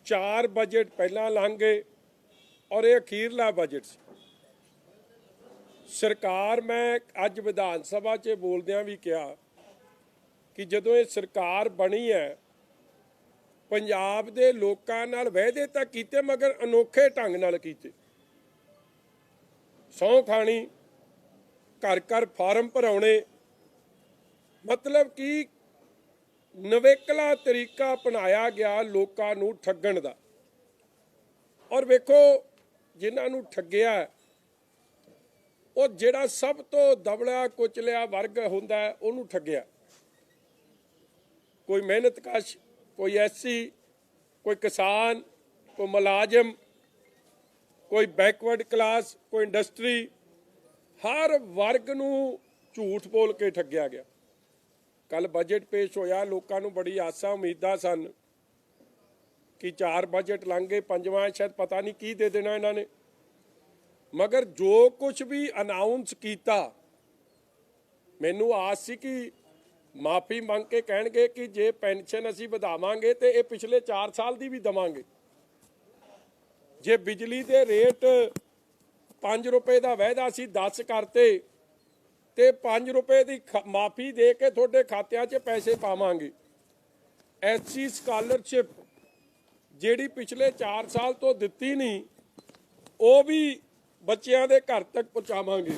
4 budget पहला लंघ गए और ये अखीरला बजट सी। सरकार मैं अज विधान सभा च बोलदियां भी कहा कि जदों ये सरकार बनी है पंजाब दे लोकां नाल वायदे तां कीते मगर अनोखे ढंग नाल कीते। सौं खानी, घर घर फार्म भराउणे, मतलब कि नवेकला तरीका अपनाया गया लोकां नूं ठग्गण दा। और वेखो जिन्हां नूं ठग्गिया वो जिहड़ा सब तो दबड़ा कुचलिया वर्ग हुंदा है उहनूं ठग्गिया। कोई मेहनतकश, कोई एससी, कोई किसान, कोई मुलाजम, कोई बैकवर्ड क्लास, कोई इंडस्ट्री, हर वर्ग नूं झूठ बोल के ठग्गिया गया। कल बजट पेश होया, लोगों नूं बड़ी आसा उम्मीदां सन कि 4 बजट लंघ गए, 5वां शायद पता नहीं की दे देना इन्हां ने, मगर जो कुछ भी अनाउंस किया मैनू आस सी कि माफ़ी मंग के कहणगे कि जे पेनशन असीं वधावांगे तो ये पिछले 4 साल की भी देवांगे। जे बिजली के रेट 5 रुपए का वायदा असीं 10 करते तो 5 रुपए की माफ़ी दे के थोड़े खात्यां 'च पैसे पावांगे। एससी स्कॉलरशिप जिहड़ी पिछले 4 साल तो दित्ती नहीं वो भी बच्चों के घर तक पहुँचावांगे।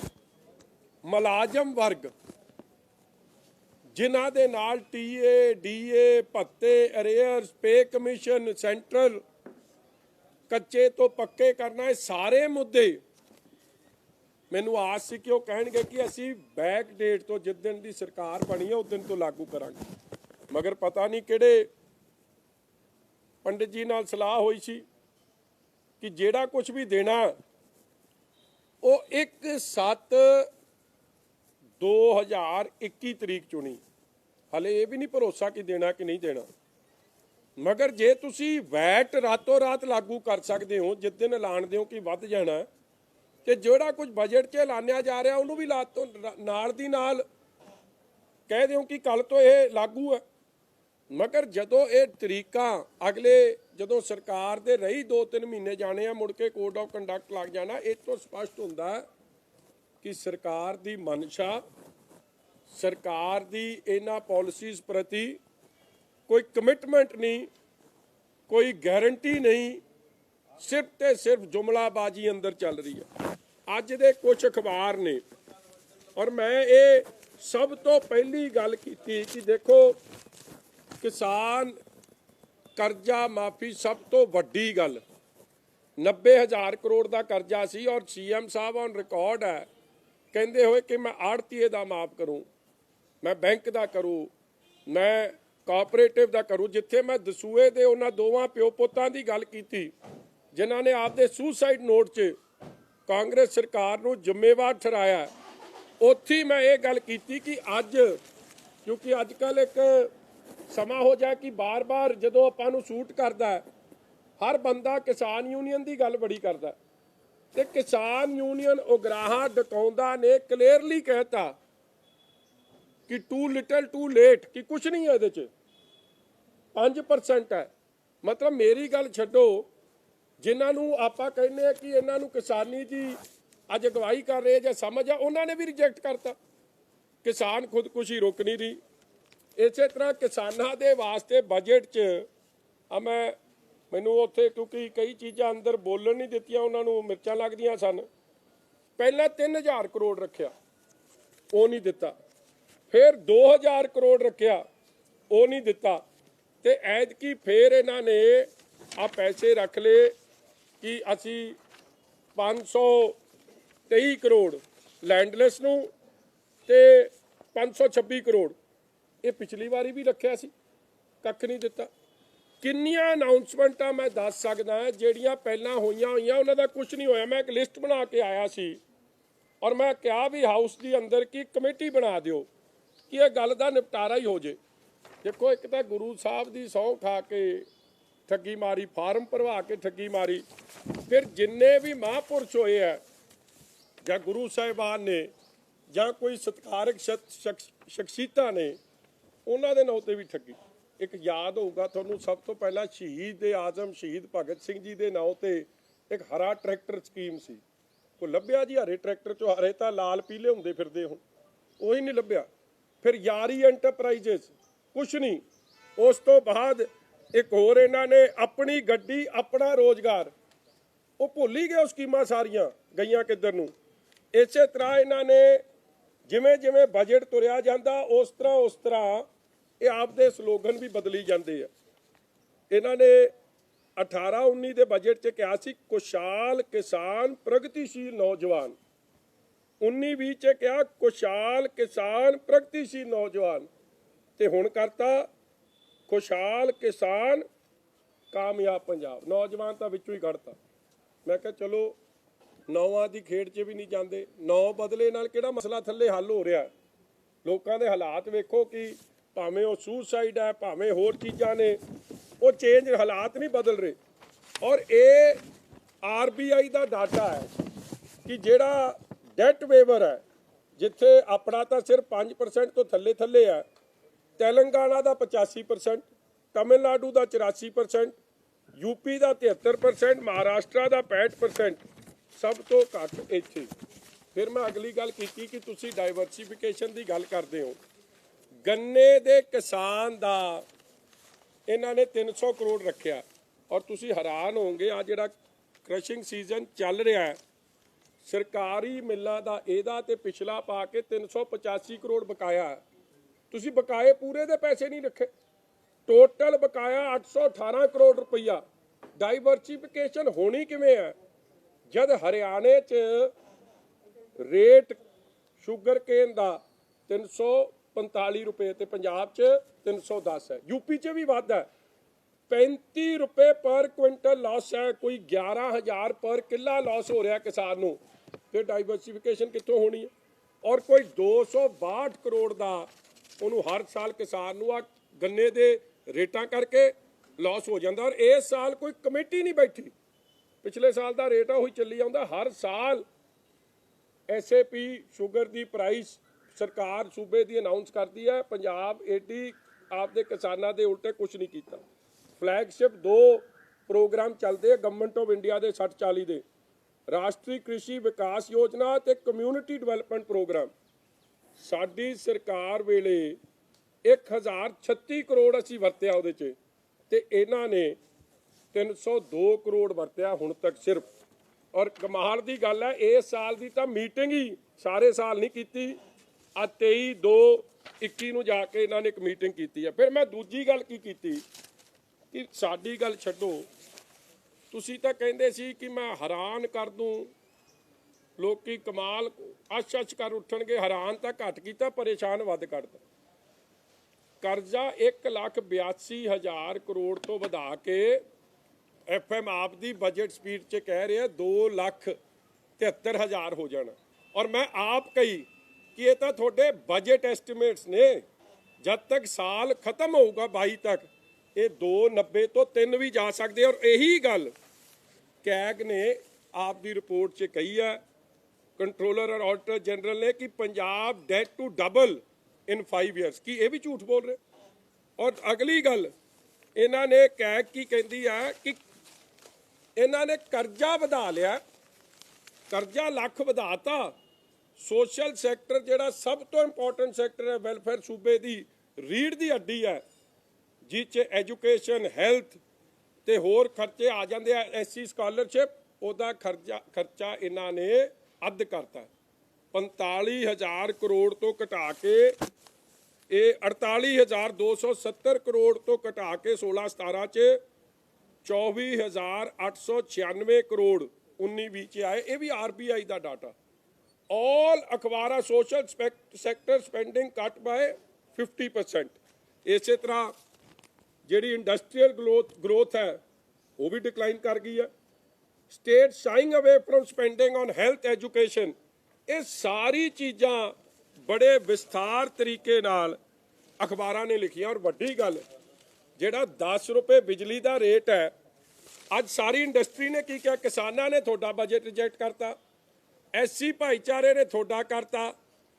मुलाजम वर्ग जिन्हां दे नाल टीए, डीए, भत्ते, अरेयर्स, पे कमीशन, सेंट्रल, कच्चे तो पक्के करना, है सारे मुद्दे मैनू आस सी कि वो कहणगे कि असीं बैक डेट तो जिस दिन की सरकार बनी है उस दिन तो लागू करांगे। मगर पता नहीं किहड़े पंडित जी नाल सलाह होई सी कि जिहड़ा कुछ भी देना वो 1/7/2021 तरीक चुनी। हले ये भी नहीं भरोसा कि देना कि नहीं देना। मगर जे तुसी वैट रातों रात लागू कर सकते हो, जिस दिन ऐलान दो कि वध जाना, तो जोड़ा कुछ बजट च ऐलानिया जा रहा उन्होंने भी लातों नाल दी नाल कह दो कि कल तो यह लागू है। मगर जदों ये तरीका अगले जदों सरकार दे रही 2-3 महीने जाने मुड़ के कोड ऑफ कंडक्ट लग जाना, इस तो स्पष्ट होंदा कि सरकार दी मनशा, सरकार दी इन्हां पॉलिसीज़ प्रति कोई कमिटमेंट नहीं, कोई गारंटी नहीं, सिर्फ ते सिर्फ जुमलाबाजी अंदर चल रही है। अज दे कुछ अखबार ने और मैं ये सब तो पहली गल की कि देखो किसान करजा माफ़ी सब तो वड्डी गल 90,000 करोड़ का करजा सी और सीएम साहब ऑन रिकॉर्ड है कहते हुए कि मैं आड़तीए का माफ़ करूँ, मैं बैंक का करूँ, मैं कोऑपरेटिव का करूँ। जिथे मैं दसूए दे उन्हां दोवां प्यो पुत्तां दी गल कीती जिन्हां ने आपदे सुसाइड नोट च कांग्रेस सरकार नूं जिम्मेवार ठहराया, उत्थे मैं ये गल कीती कि अज क्योंकि अजकल एक समा हो जाए कि बार बार जदों आपां नूं सूट करदा है हर बंदा किसान यूनीयन की गल बड़ी करदा ते किसान यूनीयन उगराहा डकाउंदा ने क्लीयरली कहता कि टू लिटल टू लेट कि कुछ नहीं है इहदे च 5% है। मतलब मेरी गल छड्डो, जिन्होंने आपां कहने कि इन्हां नूं किसानी दी अज अगवाई कर रहे जां समझ आ उन्होंने भी रिजेक्ट करता। किसान खुदकुशी रोक नहीं रही। इस तरह किसानां दे वास्ते बजट च मैनूं उत्थे क्योंकि कई चीज़ां अंदर बोलन नहीं दित्तियां, उन्होंने मिर्चां लगदियां सन। पहला 3000 करोड़ रखिया वो नहीं दिता, फिर 2000 करोड़ रखिया वो नहीं दिता, ते ऐतकी फिर इन्हां ने आ पैसे रख ले कि असी 523 करोड़ लैंडलैस नूं ते 526 करोड़ ये पिछली बारी भी रखिया सी, कख नहीं दिता। किन्नियां अनाउंसमेंटां मैं दस सकदा जिहड़ियां पहलां होईयां उन्हां दा कुछ नहीं होया। मैं एक लिस्ट बना के आया सी और मैं कहा भी हाउस के अंदर की कमेटी बना दिओ कि यह गल दा निपटारा ही हो जाए। देखो एक तो गुरु साहब की सौं खा के ठगी मारी, फार्म भरवा के ठगी मारी, फिर जिन्ने भी महापुरुष होए है जां गुरु साहिबान ने जां कोई सत्कारक शख्सियतां ने उन्हां दे नां ते भी ठगी। ਇੱਕ ਯਾਦ ਹੋਊਗਾ ਤੁਹਾਨੂੰ, ਸਭ ਤੋਂ ਪਹਿਲਾਂ ਸ਼ਹੀਦ ਆਜ਼ਮ ਸ਼ਹੀਦ ਭਗਤ ਸਿੰਘ ਜੀ ਦੇ ਨਾਂ ਤੇ ਇੱਕ ਹਰਾ ਟਰੈਕਟਰ ਸਕੀਮ ਸੀ। ਉਹ ਲੱਭਿਆ ਜੀ? ਹਰੇ ਟਰੈਕਟਰ 'ਚੋਂ ਹਰੇ ਤਾਂ ਲਾਲ ਪੀਲੇ ਹੁੰਦੇ ਫਿਰਦੇ, ਹੁਣ ਉਹੀ ਨਹੀਂ ਲੱਭਿਆ। ਫਿਰ ਯਾਰੀ ਐਂਟਰਪ੍ਰਾਈਜ਼ਸ, ਕੁਛ ਨਹੀਂ। ਉਸ ਤੋਂ ਬਾਅਦ ਇੱਕ ਹੋਰ ਇਹਨਾਂ ਨੇ ਆਪਣੀ ਗੱਡੀ ਆਪਣਾ ਰੋਜ਼ਗਾਰ, ਉਹ ਭੁੱਲ ਹੀ ਗਏ। ਉਹ ਸਕੀਮਾਂ ਸਾਰੀਆਂ ਗਈਆਂ ਕਿੱਧਰ ਨੂੰ। ਇਸੇ ਤਰ੍ਹਾਂ ਇਹਨਾਂ ਨੇ ਜਿਵੇਂ ਜਿਵੇਂ ਬਜਟ ਤੁਰਿਆ ਜਾਂਦਾ ਉਸ ਤਰ੍ਹਾਂ ਇਹ ਆਪਦੇ ਸਲੋਗਨ ਵੀ ਬਦਲੀ ਜਾਂਦੇ ਆ। ਇਹਨਾਂ ਨੇ 18-19 ਦੇ ਬਜਟ 'ਚ ਕਿਹਾ ਸੀ ਖੁਸ਼ਹਾਲ ਕਿਸਾਨ ਪ੍ਰਗਤੀਸ਼ੀਲ ਨੌਜਵਾਨ, 19-20 'ਚ ਕਿਹਾ ਖੁਸ਼ਹਾਲ ਕਿਸਾਨ ਪ੍ਰਗਤੀਸ਼ੀਲ ਨੌਜਵਾਨ, ਤੇ ਹੁਣ ਕਰਤਾ ਖੁਸ਼ਹਾਲ ਕਿਸਾਨ ਕਾਮਯਾਬ ਪੰਜਾਬ। ਨੌਜਵਾਨ ਤਾਂ ਵਿੱਚੋਂ ਹੀ ਕੱਢਤਾ। ਮੈਂ ਕਿਹਾ ਚਲੋ ਨੌਵਾਂ ਦੀ ਖੇਡ 'ਚ ਵੀ ਨਹੀਂ ਜਾਂਦੇ, ਨੌ ਬਦਲੇ ਨਾਲ ਕਿਹੜਾ ਮਸਲਾ ਥੱਲੇ ਹੱਲ ਹੋ ਰਿਹਾ। ਲੋਕਾਂ ਦੇ ਹਾਲਾਤ ਵੇਖੋ ਕਿ ਭਾਵੇਂ ਉਹ ਸੁਸਾਈਡ ਹੈ, ਭਾਵੇਂ ਹੋਰ ਚੀਜ਼ਾਂ ਨੇ, ਉਹ ਚੇਂਜ ਹਾਲਾਤ ਨਹੀਂ ਬਦਲ ਰਹੇ। ਔਰ ਇਹ RBI ਦਾ ਡਾਟਾ ਹੈ ਕਿ ਜਿਹੜਾ ਡੈਟ ਵੇਵਰ ਹੈ, ਜਿੱਥੇ ਆਪਣਾ ਤਾਂ ਸਿਰਫ 5% ਤੋਂ ਥੱਲੇ ਹੈ, ਤੇਲੰਗਾਨਾ ਦਾ 85%, ਤਮਿਲਨਾਡੂ ਦਾ 84%, ਯੂਪੀ ਦਾ 73%, ਮਹਾਰਾਸ਼ਟਰ ਦਾ 65%, ਸਭ ਤੋਂ ਘੱਟ ਇੱਥੇ। ਫਿਰ ਮੈਂ ਅਗਲੀ ਗੱਲ ਕੀਤੀ ਕਿ ਤੁਸੀਂ ਡਾਈਵਰਸੀਫਿਕੇਸ਼ਨ ਦੀ ਗੱਲ ਕਰਦੇ ਹੋ। ਗੰਨੇ ਦੇ ਕਿਸਾਨ ਦਾ ਇਹਨਾਂ ਨੇ 300 ਕਰੋੜ ਰੱਖਿਆ, ਔਰ ਤੁਸੀਂ ਹੈਰਾਨ ਹੋਵੋਗੇ ਆ ਜਿਹੜਾ ਕ੍ਰਸ਼ਿੰਗ ਸੀਜ਼ਨ ਚੱਲ ਰਿਹਾ ਹੈ, ਸਰਕਾਰੀ ਮਿੱਲਾਂ ਦਾ ਇਹਦਾ ਤੇ ਪਿਛਲਾ ਪਾ ਕੇ 385 ਕਰੋੜ ਬਕਾਇਆ ਹੈ। ਤੁਸੀਂ ਬਕਾਏ ਪੂਰੇ ਦੇ ਪੈਸੇ ਨਹੀਂ ਰੱਖੇ। ਟੋਟਲ ਬਕਾਇਆ 818 ਕਰੋੜ ਰੁਪਈਆ। ਡਾਈਵਰਸੀਫਿਕੇਸ਼ਨ ਹੋਣੀ ਕਿਵੇਂ ਹੈ ਜਦ ਹਰਿਆਣੇ 'ਚ ਰੇਟ ਸ਼ੂਗਰ ਕੇਨ ਦਾ 345 ਰੁਪਏ ਤੇ ਪੰਜਾਬ 'ਚ 310 ਹੈ, ਯੂਪੀ 'ਚ ਵੀ ਵੱਧ ਹੈ। 35 ਰੁਪਏ ਪਰ ਕੁਇੰਟਲ ਲਾਸ ਹੈ, ਕੋਈ 11,000 ਪਰ ਕਿੱਲਾ ਲਾਸ ਹੋ ਰਿਹਾ ਕਿਸਾਨ ਨੂੰ। ਫਿਰ ਡਾਈਵਰਸੀਫਿਕੇਸ਼ਨ ਕਿੱਥੋਂ ਹੋਣੀ ਹੈ? ਔਰ ਕੋਈ 262 ਕਰੋੜ ਦਾ ਉਹਨੂੰ ਹਰ ਸਾਲ ਕਿਸਾਨ ਨੂੰ ਆ ਗੰਨੇ ਦੇ ਰੇਟਾਂ ਕਰਕੇ ਲਾਸ ਹੋ ਜਾਂਦਾ। ਔਰ ਇਸ ਸਾਲ ਕੋਈ ਕਮੇਟੀ ਨਹੀਂ ਬੈਠੀ, ਪਿਛਲੇ ਸਾਲ ਦਾ ਰੇਟ ਆ ਉਹੀ ਚੱਲੀ ਜਾਂਦਾ। ਹਰ ਸਾਲ SAP ਸ਼ੂਗਰ ਦੀ ਪ੍ਰਾਈਸ ਸਰਕਾਰ ਸੂਬੇ ਦੀ ਅਨਾਉਂਸ ਕਰਦੀ ਹੈ, ਪੰਜਾਬ ਏਡੀ ਆਪਦੇ ਕਿਸਾਨਾਂ ਦੇ ਉਲਟੇ ਕੁਝ ਨਹੀਂ ਕੀਤਾ। ਫਲੈਗਸ਼ਿਪ 2 ਪ੍ਰੋਗਰਾਮ ਚੱਲਦੇ ਆ ਗਵਰਨਮੈਂਟ ਆਫ ਇੰਡੀਆ ਦੇ 60-40 ਦੇ, ਰਾਸ਼ਟਰੀ ਕ੍ਰਿਸ਼ੀ ਵਿਕਾਸ ਯੋਜਨਾ ਤੇ ਕਮਿਊਨਿਟੀ ਡਿਵੈਲਪਮੈਂਟ ਪ੍ਰੋਗਰਾਮ। ਸਾਡੀ ਸਰਕਾਰ ਵੇਲੇ 1036 ਕਰੋੜ ਅਸੀਂ ਵਰਤਿਆ ਉਹਦੇ 'ਚ, ਤੇ ਇਹਨਾਂ ਨੇ 302 ਕਰੋੜ ਵਰਤਿਆ ਹੁਣ ਤੱਕ ਸਿਰਫ। ਔਰ ਕਮਾਲ ਦੀ ਗੱਲ ਹੈ, ਇਸ ਸਾਲ ਦੀ ਤਾਂ ਮੀਟਿੰਗ ਹੀ ਸਾਰੇ ਸਾਲ ਨਹੀਂ ਕੀਤੀ, ਆ 23/2/21 ਨੂੰ ਜਾ ਕੇ ਇਹਨਾਂ ਨੇ ਇੱਕ ਮੀਟਿੰਗ ਕੀਤੀ ਹੈ। ਫਿਰ ਮੈਂ ਦੂਜੀ ਗੱਲ ਕੀ ਕੀਤੀ ਕਿ ਸਾਡੀ ਗੱਲ ਛੱਡੋ, ਤੁਸੀਂ ਤਾਂ ਕਹਿੰਦੇ ਸੀ ਕਿ ਮੈਂ ਹੈਰਾਨ ਕਰ ਦੂੰ, ਲੋਕੀ ਕਮਾਲ ਅੱਛ ਕਰ ਉੱਠਣਗੇ। ਹੈਰਾਨ ਤਾਂ ਘੱਟ ਕੀਤਾ, ਪਰੇਸ਼ਾਨ ਵੱਧ ਕੱਢਤਾ। ਕਰਜ਼ਾ 1,82,000 ਕਰੋੜ ਤੋਂ ਵਧਾ ਕੇ FM ਆਪ ਦੀ ਬਜਟ ਸਪੀਡ 'ਚ ਕਹਿ ਰਿਹਾ 2,73,000 ਹੋ ਜਾਣਾ। ਔਰ ਮੈਂ ਆਪ ਕਹੀ ਕਿ ਇਹ ਤਾਂ ਤੁਹਾਡੇ ਬਜਟ ਐਸਟੀਮੇਟਸ ਨੇ, ਜਦ ਤੱਕ ਸਾਲ ਖਤਮ ਹੋਊਗਾ 22 ਤੱਕ ਇਹ 2,90 ਤੋਂ 3 ਵੀ ਜਾ ਸਕਦੇ। ਔਰ ਇਹੀ ਗੱਲ ਕੈਗ ਨੇ ਆਪ ਦੀ ਰਿਪੋਰਟ 'ਚ ਕਹੀ ਹੈ, ਕੰਟਰੋਲਰ ਔਰ ਆਡੀਟਰ ਜਨਰਲ ਨੇ, ਕਿ Punjab debt to double in 5 years। ਕੀ ਇਹ ਵੀ ਝੂਠ ਬੋਲ ਰਹੇ? ਔਰ ਅਗਲੀ ਗੱਲ ਇਹਨਾਂ ਨੇ ਕੈਗ ਕੀ ਕਹਿੰਦੀ ਹੈ ਕਿ ਇਹਨਾਂ ਨੇ ਕਰਜ਼ਾ ਵਧਾ ਲਿਆ, ਕਰਜ਼ਾ ਲੱਖ ਵਧਾਤਾ। ਸੋਸ਼ਲ ਸੈਕਟਰ ਜਿਹੜਾ ਸਭ ਤੋਂ ਇੰਪੋਰਟੈਂਟ ਸੈਕਟਰ ਹੈ, ਵੈਲਫੇਅਰ ਸੂਬੇ ਦੀ ਰੀੜ੍ਹ ਦੀ ਹੱਡੀ ਹੈ, ਜਿਸ 'ਚ ਐਜੂਕੇਸ਼ਨ, ਹੈਲਥ ਤੇ ਹੋਰ ਖਰਚੇ ਆ ਜਾਂਦੇ ਆ, SC ਸਕਾਲਰਸ਼ਿਪ, ਉਹਦਾ ਖਰਚਾ ਇਹਨਾਂ ਨੇ ਅੱਧ ਕਰਤਾ। 45,000 ਕਰੋੜ ਤੋਂ ਘਟਾ ਕੇ ਇਹ 48,270 ਕਰੋੜ ਤੋਂ ਘਟਾ ਕੇ 16-17 'ਚ 24,896 ਕਰੋੜ 19-20 'ਚ ਆਏ। ਇਹ ਵੀ RBI ਦਾ ਡਾਟਾ। ਆਲ ਅਖਬਾਰਾਂ ਸੋਸ਼ਲ ਸੈਕਟਰ ਸਪੈਂਡਿੰਗ ਕੱਟ ਬਾਏ 50%। ਇਸੇ ਤਰ੍ਹਾਂ ਜਿਹੜੀ ਇੰਡਸਟਰੀਅਲ ਗਰੋਥ ਹੈ ਉਹ ਵੀ ਡਿਕਲਾਈਨ ਕਰ ਗਈ ਹੈ। State shying away from spending on health education. ਇਹ ਸਾਰੀ ਚੀਜ਼ਾਂ ਬੜੇ ਵਿਸਥਾਰ ਤਰੀਕੇ ਨਾਲ ਅਖਬਾਰਾਂ ਨੇ ਲਿਖੀਆਂ। ਔਰ ਵੱਡੀ ਗੱਲ, ਜਿਹੜਾ 10 ਰੁਪਏ ਬਿਜਲੀ ਦਾ ਰੇਟ ਹੈ, ਅੱਜ ਸਾਰੀ ਇੰਡਸਟਰੀ ਨੇ ਕੀ ਕਿਹਾ, ਕਿਸਾਨਾਂ ਨੇ ਤੁਹਾਡਾ ਬਜਟ ਰਿਜੈਕਟ ਕਰਤਾ, SC ਭਾਈਚਾਰੇ ਨੇ ਤੁਹਾਡਾ ਕਰਤਾ,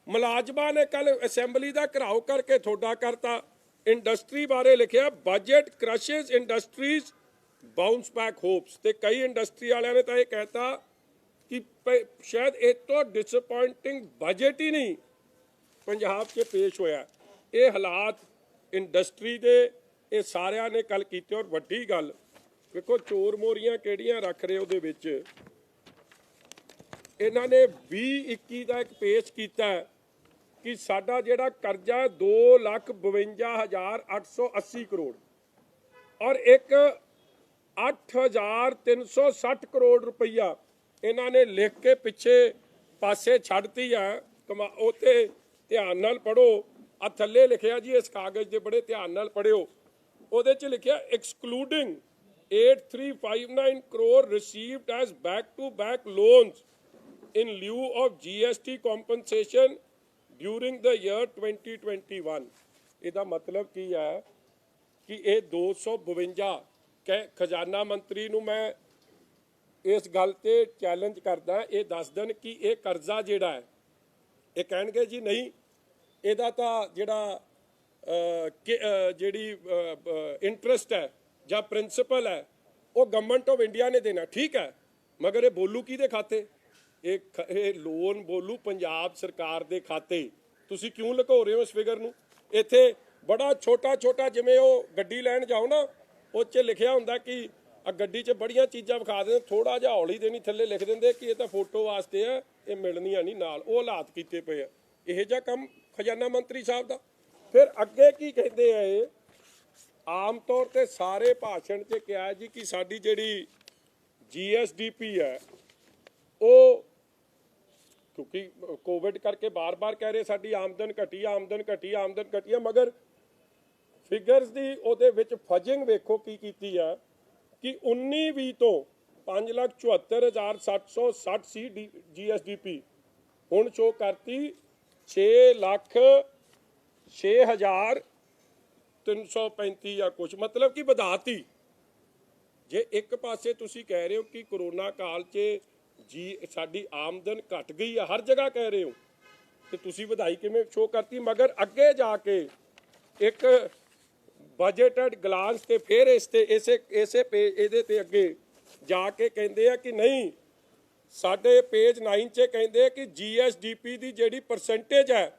ਮੁਲਾਜ਼ਮਾਂ ਨੇ ਕੱਲ ਅਸੈਂਬਲੀ ਦਾ ਘਿਰਾਓ ਕਰਕੇ ਤੁਹਾਡਾ ਕਰਤਾ, ਇੰਡਸਟਰੀ ਬਾਰੇ ਲਿਖਿਆ budget crushes industries bounce back hopes, ਤੇ ਕਈ ਇੰਡਸਟਰੀ ਵਾਲਿਆਂ ਨੇ ਤਾਂ ਇਹ ਕਹਿਤਾ ਕਿ ਸ਼ਾਇਦ ਇਹ ਤੋਂ ਡਿਸਅਪੁਆਇੰਟਿੰਗ ਬਜਟ ਹੀ ਨਹੀਂ ਪੰਜਾਬ 'ਚ ਪੇਸ਼ ਹੋਇਆ। ਇਹ ਹਾਲਾਤ ਇੰਡਸਟਰੀ ਦੇ ਇਹ ਸਾਰਿਆਂ ਨੇ ਕੱਲ ਕੀਤੇ। ਔਰ ਵੱਡੀ ਗੱਲ ਵੇਖੋ ਚੋਰ ਮੋਰੀਆਂ ਕਿਹੜੀਆਂ ਰੱਖ ਰਹੇ ਉਹਦੇ ਵਿੱਚ, ਇਹਨਾਂ ਨੇ 2021 ਦਾ ਇੱਕ ਪੇਸ਼ ਕੀਤਾ ਕਿ ਸਾਡਾ ਜਿਹੜਾ ਕਰਜ਼ਾ 2,52,880 ਕਰੋੜ ਔਰ ਇੱਕ 8,360 ਕਰੋੜ ਰੁਪਈਆ ਇਹਨਾਂ ਨੇ ਲਿਖ ਕੇ ਪਿੱਛੇ ਪਾਸੇ ਛੱਡਤੀ ਆ। ਉਹ ਤੇ ਧਿਆਨ ਨਾਲ ਪੜੋ, ਆ ਥੱਲੇ ਲਿਖਿਆ ਜੀ, ਇਸ ਕਾਗਜ਼ ਦੇ ਬੜੇ ਧਿਆਨ ਨਾਲ ਪੜਿਓ। ਉਹਦੇ 'ਚ ਲਿਖਿਆ excluding 8359 crore received as back to back loans in lieu of GST compensation during the year 2021। ਇਹਦਾ ਮਤਲਬ ਕੀ ਹੈ ਕਿ ਇਹ 252 ਖਜ਼ਾਨਾ ਮੰਤਰੀ ਨੂੰ ਮੈਂ ਇਸ ਗੱਲ ਤੇ ਚੈਲੰਜ ਕਰਦਾ, ਇਹ ਦੱਸ ਦੇਣ ਕਿ ਇਹ ਕਰਜ਼ਾ ਜਿਹੜਾ ਹੈ, ਇਹ ਕਹਿਣਗੇ ਜੀ ਨਹੀਂ ਇਹਦਾ ਤਾਂ ਜਿਹੜਾ ਜਿਹੜੀ ਇੰਟਰਸਟ ਹੈ ਜਾਂ ਪ੍ਰਿੰਸੀਪਲ ਹੈ ਉਹ ਗਵਰਨਮੈਂਟ ਆਫ ਇੰਡੀਆ ਨੇ ਦੇਣਾ, ਠੀਕ ਹੈ, ਮਗਰ ਇਹ ਬੋਲੂ ਕਿਹਦੇ ਖਾਤੇ? ਇਹ ਲੋਨ ਬੋਲੂ ਪੰਜਾਬ ਸਰਕਾਰ ਦੇ ਖਾਤੇ। ਤੁਸੀਂ ਕਿਉਂ ਲੁਕੋ ਰਹੇ ਹੋ ਇਸ ਫਿਗਰ ਨੂੰ? ਇੱਥੇ ਬੜਾ ਛੋਟਾ ਜਿਵੇਂ ਉਹ ਗੱਡੀ ਲੈਣ ਜਾਓ ਨਾ, ਉਹ 'ਚ ਲਿਖਿਆ ਹੁੰਦਾ ਕਿ ਆ ਗੱਡੀ 'ਚ ਬੜੀਆਂ ਚੀਜ਼ਾਂ ਵਿਖਾ ਦਿੰਦੇ, ਥੋੜਾ ਜਿਹਾ ਹੌਲੀ ਦੇਣੀ, ਥੱਲੇ ਲਿਖ ਦਿੰਦੇ ਕਿ ਇਹ ਤਾਂ ਫੋਟੋ ਵਾਸਤੇ ਆ, ਇਹ ਮਿਲਣੀਆਂ ਨਹੀਂ ਨਾਲ। ਉਹ ਹਾਲਾਤ ਕੀਤੇ ਪਏ ਆ, ਇਹੋ ਜਿਹਾ ਕੰਮ ਖਜ਼ਾਨਾ ਮੰਤਰੀ ਸਾਹਿਬ ਦਾ। ਫਿਰ ਅੱਗੇ ਕੀ ਕਹਿੰਦੇ ਆ, ਇਹ ਆਮ ਤੌਰ ਤੇ ਸਾਰੇ ਭਾਸ਼ਣ 'ਚ ਕਿਹਾ ਜੀ ਕਿ ਸਾਡੀ ਜਿਹੜੀ GSDP ਹੈ ਉਹ, ਕਿਉਂਕਿ ਕੋਵਿਡ ਕਰਕੇ ਬਾਰ-ਬਾਰ ਕਹਿ ਰਹੇ ਸਾਡੀ ਆਮਦਨ ਘਟੀ, ਮਗਰ ਫਿਗਰਸ ਦੀ ਉਹਦੇ ਵਿੱਚ ਫਜਿੰਗ ਵੇਖੋ ਕੀ ਕੀਤੀ ਆ ਕਿ 19-20 ਤੋਂ 5,74,760 ਸੀ GSDP, ਹੁਣ ਸ਼ੋ ਕਰਤੀ 6,06,335 ਜਾਂ ਕੁਛ, ਮਤਲਬ ਕਿ ਵਧਾਤੀ। ਜੇ ਇੱਕ ਪਾਸੇ ਤੁਸੀਂ ਕਹਿ ਰਹੇ ਹੋ ਕਿ ਕਰੋਨਾ ਕਾਲ 'ਚ ਜੀ ਸਾਡੀ ਆਮਦਨ ਘਟ ਗਈ ਆ, ਹਰ ਜਗ੍ਹਾ ਕਹਿ ਰਹੇ ਹੋ, ਤੇ ਤੁਸੀਂ ਵਧਾਈ ਕਿਵੇਂ ਸ਼ੋ ਕਰਤੀ? ਮਗਰ ਅੱਗੇ ਜਾ ਕੇ ਇੱਕ ਬਜਟਡ ਗਲਾਂਸ ਤੇ ਫਿਰ ਇਸੇ ਪੇਜ ਇਹਦੇ ਤੇ ਅੱਗੇ ਜਾ ਕੇ ਕਹਿੰਦੇ ਆ ਕਿ ਨਹੀਂ, ਸਾਡੇ ਪੇਜ 9 'ਚ ਕਹਿੰਦੇ ਕਿ GSDP ਦੀ ਜਿਹੜੀ ਪਰਸੈਂਟੇਜ ਹੈ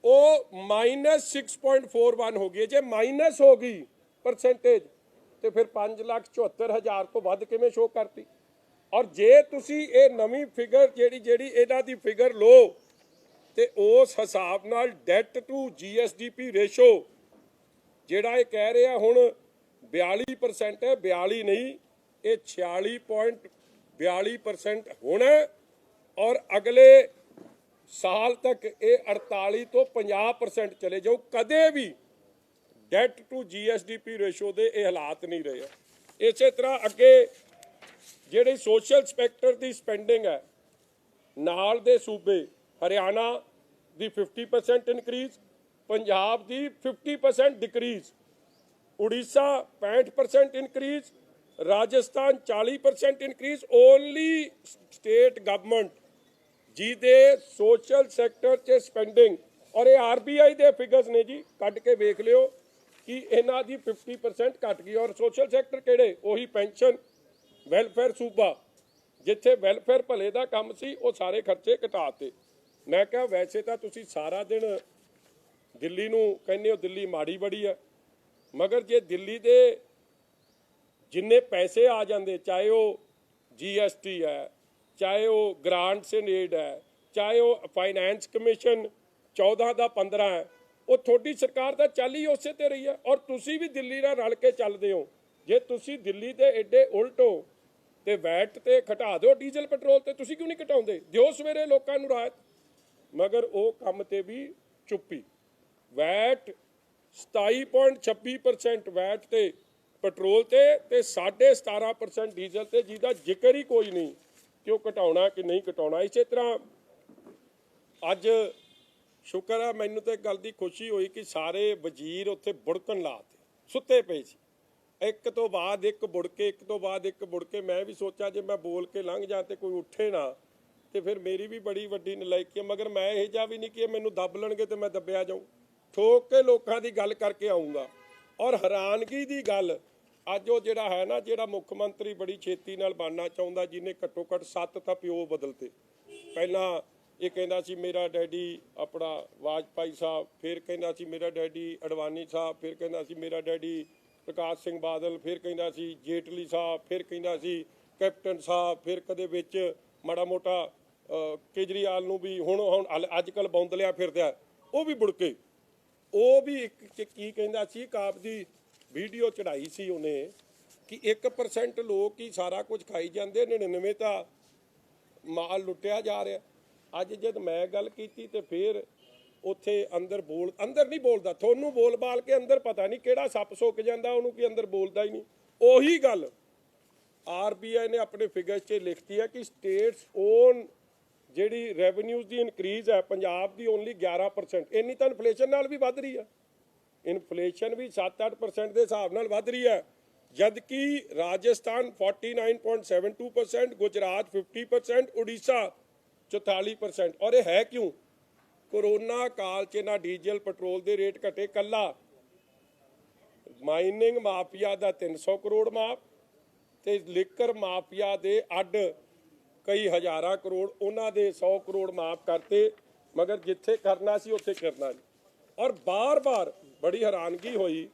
ਉਹ -6.41 ਹੋ ਗਈ। ਜੇ ਮਾਈਨਸ ਹੋ ਗਈ ਪਰਸੈਂਟੇਜ ਤੇ ਫਿਰ 5,74,000 ਤੋਂ ਵੱਧ ਕਿਵੇਂ ਸ਼ੋ ਕਰਤੀ? ਔਰ ਜੇ ਤੁਸੀਂ ਇਹ ਨਵੀਂ ਫਿਗਰ ਜਿਹੜੀ ਇਹਨਾਂ ਦੀ ਫਿਗਰ ਲਓ ਤੇ ਉਸ ਹਿਸਾਬ ਨਾਲ ਡੈਟ ਟੂ GSDP ਰੇਸ਼ੋ ਜਿਹੜਾ ਇਹ ਕਹਿ ਰਿਹਾ ਹੁਣ 42% ਹੈ, 42 ਨਹੀਂ, ਇਹ 46.42% ਹੋਣਾ ਔਰ ਅਗਲੇ ਸਾਲ ਤੱਕ ਇਹ 48 ਤੋਂ 50% ਚਲੇ ਜਾਊ। ਕਦੇ ਵੀ ਡੈਟ ਟੂ GSDP ਰੇਸ਼ੋ ਦੇ ਇਹ ਹਾਲਾਤ ਨਹੀਂ ਰਹੇ। ਇਸੇ ਤਰ੍ਹਾਂ ਅੱਗੇ ਜਿਹੜੀ ਸੋਸ਼ਲ ਸੈਕਟਰ ਦੀ ਸਪੈਂਡਿੰਗ ਹੈ, ਨਾਲ ਦੇ ਸੂਬੇ ਹਰਿਆਣਾ ਦੀ 50% ਇਨਕਰੀਜ਼, ਪੰਜਾਬ ਦੀ 50% decrease, Odisha 65% increase, Rajasthan 40% increase. Only state government ਜਿਹਦੇ ਸੋਸ਼ਲ ਸੈਕਟਰ 'ਚ ਸਪੈਂਡਿੰਗ, ਔਰ ਇਹ RBI ਦੇ ਫਿਗਰਸ ਨੇ ਜੀ, ਕੱਢ ਕੇ ਵੇਖ ਲਿਓ ਕਿ ਇਹਨਾਂ ਦੀ 50% ਘਟ ਗਈ। ਔਰ ਸੋਸ਼ਲ ਸੈਕਟਰ ਕਿਹੜੇ? ਉਹੀ ਪੈਨਸ਼ਨ, ਵੈਲਫੇਅਰ ਸੂਬਾ, ਜਿੱਥੇ ਵੈਲਫੇਅਰ ਭਲੇ ਦਾ ਕੰਮ ਸੀ ਉਹ ਸਾਰੇ ਖਰਚੇ ਘਟਾਤੇ। ਮੈਂ ਕਿਹਾ ਵੈਸੇ ਤਾਂ ਤੁਸੀਂ ਸਾਰਾ ਦਿਨ ਦਿੱਲੀ ਨੂੰ ਕਹਿੰਦੇ ਹੋ ਦਿੱਲੀ ਮਾੜੀ ਬੜੀ ਹੈ, ਮਗਰ ਜੇ ਦਿੱਲੀ ਦੇ ਜਿੰਨੇ ਪੈਸੇ ਆ ਜਾਂਦੇ, ਚਾਹੇ ਉਹ GST ਹੈ, ਚਾਹੇ ਉਹ ਗ੍ਰਾਂਟਸ ਐਂਡ ਏਡ ਹੈ, ਚਾਹੇ ਉਹ ਫਾਈਨੈਂਸ ਕਮਿਸ਼ਨ 14 ਦਾ 15 ਹੈ, ਉਹ ਤੁਹਾਡੀ ਸਰਕਾਰ ਦਾ ਚੱਲ ਹੀ ਉਸੇ ਤੇ ਰਹੀ ਹੈ। ਔਰ ਤੁਸੀਂ ਵੀ ਦਿੱਲੀ ਨਾਲ ਰਲ ਕੇ ਚੱਲਦੇ ਹੋ। ਜੇ ਤੁਸੀਂ ਦਿੱਲੀ ਦੇ ਐਡੇ ਉਲਟ ਹੋ ਤੇ ਵੈਟ ਤੇ ਘਟਾ ਦਿਓ, ਡੀਜ਼ਲ ਪੈਟਰੋਲ ਤੇ ਤੁਸੀਂ ਕਿਉਂ ਨਹੀਂ ਘਟਾਉਂਦੇ? ਦਿਓ ਸਵੇਰੇ ਲੋਕਾਂ ਨੂੰ ਰਾਹਤ, ਮਗਰ ਉਹ ਕੰਮ ਤੇ ਵੀ ਚੁੱਪੀ। ਵੈਟ 27.26% ਵੈਟ ਤੇ ਪੈਟਰੋਲ ਤੇ 17.5% ਡੀਜ਼ਲ ਤੇ, ਜਿਹਦਾ ਜ਼ਿਕਰ ਹੀ ਕੋਈ ਨਹੀਂ ਕਿ ਉਹ ਘਟਾਉਣਾ ਕਿ ਨਹੀਂ ਘਟਾਉਣਾ। ਇਸੇ ਤਰ੍ਹਾਂ ਅੱਜ ਸ਼ੁਕਰ ਆ ਮੈਨੂੰ ਤਾਂ ਇੱਕ ਗੱਲ ਦੀ ਖੁਸ਼ੀ ਹੋਈ ਕਿ ਸਾਰੇ ਵਜ਼ੀਰ ਉੱਥੇ ਬੁੜਕਣ ਲਾਤੇ, ਸੁੱਤੇ ਪਏ ਸੀ, ਇੱਕ ਤੋਂ ਬਾਅਦ ਇੱਕ ਬੁੜ ਕੇ। ਮੈਂ ਵੀ ਸੋਚਿਆ ਜੇ ਮੈਂ ਬੋਲ ਕੇ ਲੰਘ ਜਾ ਤੇ ਕੋਈ ਉੱਠੇ ਨਾ ਤੇ ਫਿਰ ਮੇਰੀ ਵੀ ਬੜੀ ਵੱਡੀ ਨਲਾਇਕੀ ਹੈ, ਮਗਰ ਮੈਂ ਇਹ ਜਿਹਾ ਵੀ ਨਹੀਂ ਕਿ ਮੈਨੂੰ ਦੱਬ ਲੈਣਗੇ ਤੇ ਮੈਂ ਦੱਬਿਆ ਜਾਊਂ। ਠੋਕ ਕੇ ਲੋਕਾਂ ਦੀ ਗੱਲ ਕਰਕੇ ਆਉਂਗਾ। ਔਰ ਹੈਰਾਨਗੀ ਦੀ ਗੱਲ, ਅੱਜ ਉਹ ਜਿਹੜਾ ਹੈ ਨਾ, ਜਿਹੜਾ ਮੁੱਖ ਮੰਤਰੀ ਬੜੀ ਛੇਤੀ ਨਾਲ ਬਣਨਾ ਚਾਹੁੰਦਾ, ਜਿਹਨੇ ਘੱਟੋ ਘੱਟ 7 ਤਾਂ ਪਿਓ ਬਦਲਤੇ। ਪਹਿਲਾਂ ਇਹ ਕਹਿੰਦਾ ਸੀ ਮੇਰਾ ਡੈਡੀ ਆਪਣਾ ਵਾਜਪਾਈ ਸਾਹਿਬ, ਫਿਰ ਕਹਿੰਦਾ ਸੀ ਮੇਰਾ ਡੈਡੀ ਅਡਵਾਨੀ ਸਾਹਿਬ, ਫਿਰ ਕਹਿੰਦਾ ਸੀ ਮੇਰਾ ਡੈਡੀ ਪ੍ਰਕਾਸ਼ ਸਿੰਘ ਬਾਦਲ, ਫਿਰ ਕਹਿੰਦਾ ਸੀ ਜੇਟਲੀ ਸਾਹਿਬ, ਫਿਰ ਕਹਿੰਦਾ ਸੀ ਕੈਪਟਨ ਸਾਹਿਬ, ਫਿਰ ਕਦੇ ਵਿੱਚ ਮਾੜਾ ਮੋਟਾ ਕੇਜਰੀਵਾਲ ਨੂੰ ਵੀ ਹੁਣ ਅੱਜ ਕੱਲ੍ਹ ਬੌਂਦਲਿਆ ਫਿਰਦਾ, ਉਹ ਵੀ ਬੁੜਕੇ। ਉਹ ਵੀ ਇੱਕ ਕੀ ਕਹਿੰਦਾ ਸੀ, ਕਾਪ ਦੀ ਵੀਡੀਓ ਚੜਾਈ ਸੀ ਉਹਨੇ ਕਿ 1% ਲੋਕ ਹੀ ਸਾਰਾ ਕੁਝ ਖਾਈ ਜਾਂਦੇ, 99 ਤਾਂ ਮਾਲ ਲੁੱਟਿਆ ਜਾ ਰਿਹਾ। ਅੱਜ ਜਦ ਮੈਂ ਗੱਲ ਕੀਤੀ ਤੇ ਫਿਰ ਉੱਥੇ ਅੰਦਰ ਨਹੀਂ ਬੋਲਦਾ, ਤੁਹਾਨੂੰ ਬੋਲ ਬਾਲ ਕੇ ਅੰਦਰ ਪਤਾ ਨਹੀਂ ਕਿਹੜਾ ਸੱਪ ਸੁੱਕ ਜਾਂਦਾ ਉਹਨੂੰ, ਕਿ ਅੰਦਰ ਬੋਲਦਾ ਹੀ ਨਹੀਂ। ਉਹੀ ਗੱਲ RBI ਨੇ ਆਪਣੇ ਫਿਗਰਸ 'ਚ ਲਿਖਤੀ ਹੈ ਕਿ ਸਟੇਟਸ ਓਨ ਜਿਹੜੀ ਰੈਵਨਿਊਜ਼ ਦੀ ਇਨਕਰੀਜ਼ ਹੈ ਪੰਜਾਬ ਦੀ ਓਨਲੀ 11%। ਇੰਨੀ ਤਾਂ ਇਨਫਲੇਸ਼ਨ ਨਾਲ ਵੀ ਵੱਧ ਰਹੀ ਹੈ, ਇਨਫਲੇਸ਼ਨ ਵੀ 7-8% ਦੇ ਹਿਸਾਬ ਨਾਲ ਵੱਧ ਰਹੀ ਹੈ, ਜਦਕਿ ਰਾਜਸਥਾਨ 49.72%, ਗੁਜਰਾਤ 50%, ਉੜੀਸਾ 44%। ਔਰ ਇਹ ਹੈ ਕਿਉਂ? ਕੋਰੋਨਾ ਕਾਲ 'ਚ ਨਾ ਡੀਜ਼ਲ ਪੈਟਰੋਲ ਦੇ ਰੇਟ ਘਟੇ, ਕੱਲਾ ਮਾਈਨਿੰਗ ਮਾਫੀਆ ਦਾ 300 ਕਰੋੜ ਮਾਫ ਤੇ ਲਿਕਰ ਮਾਫੀਆ ਦੇ ਅੱਡ ਕਈ ਹਜ਼ਾਰਾਂ ਕਰੋੜ, ਉਹਨਾਂ ਦੇ 100 ਕਰੋੜ ਮਾਫ ਕਰਤੇ, ਮਗਰ ਜਿੱਥੇ ਕਰਨਾ ਸੀ ਉੱਥੇ ਕਰਨਾ ਨਹੀਂ। ਔਰ ਬਾਰ-ਬਾਰ ਬੜੀ ਹੈਰਾਨਗੀ ਹੋਈ,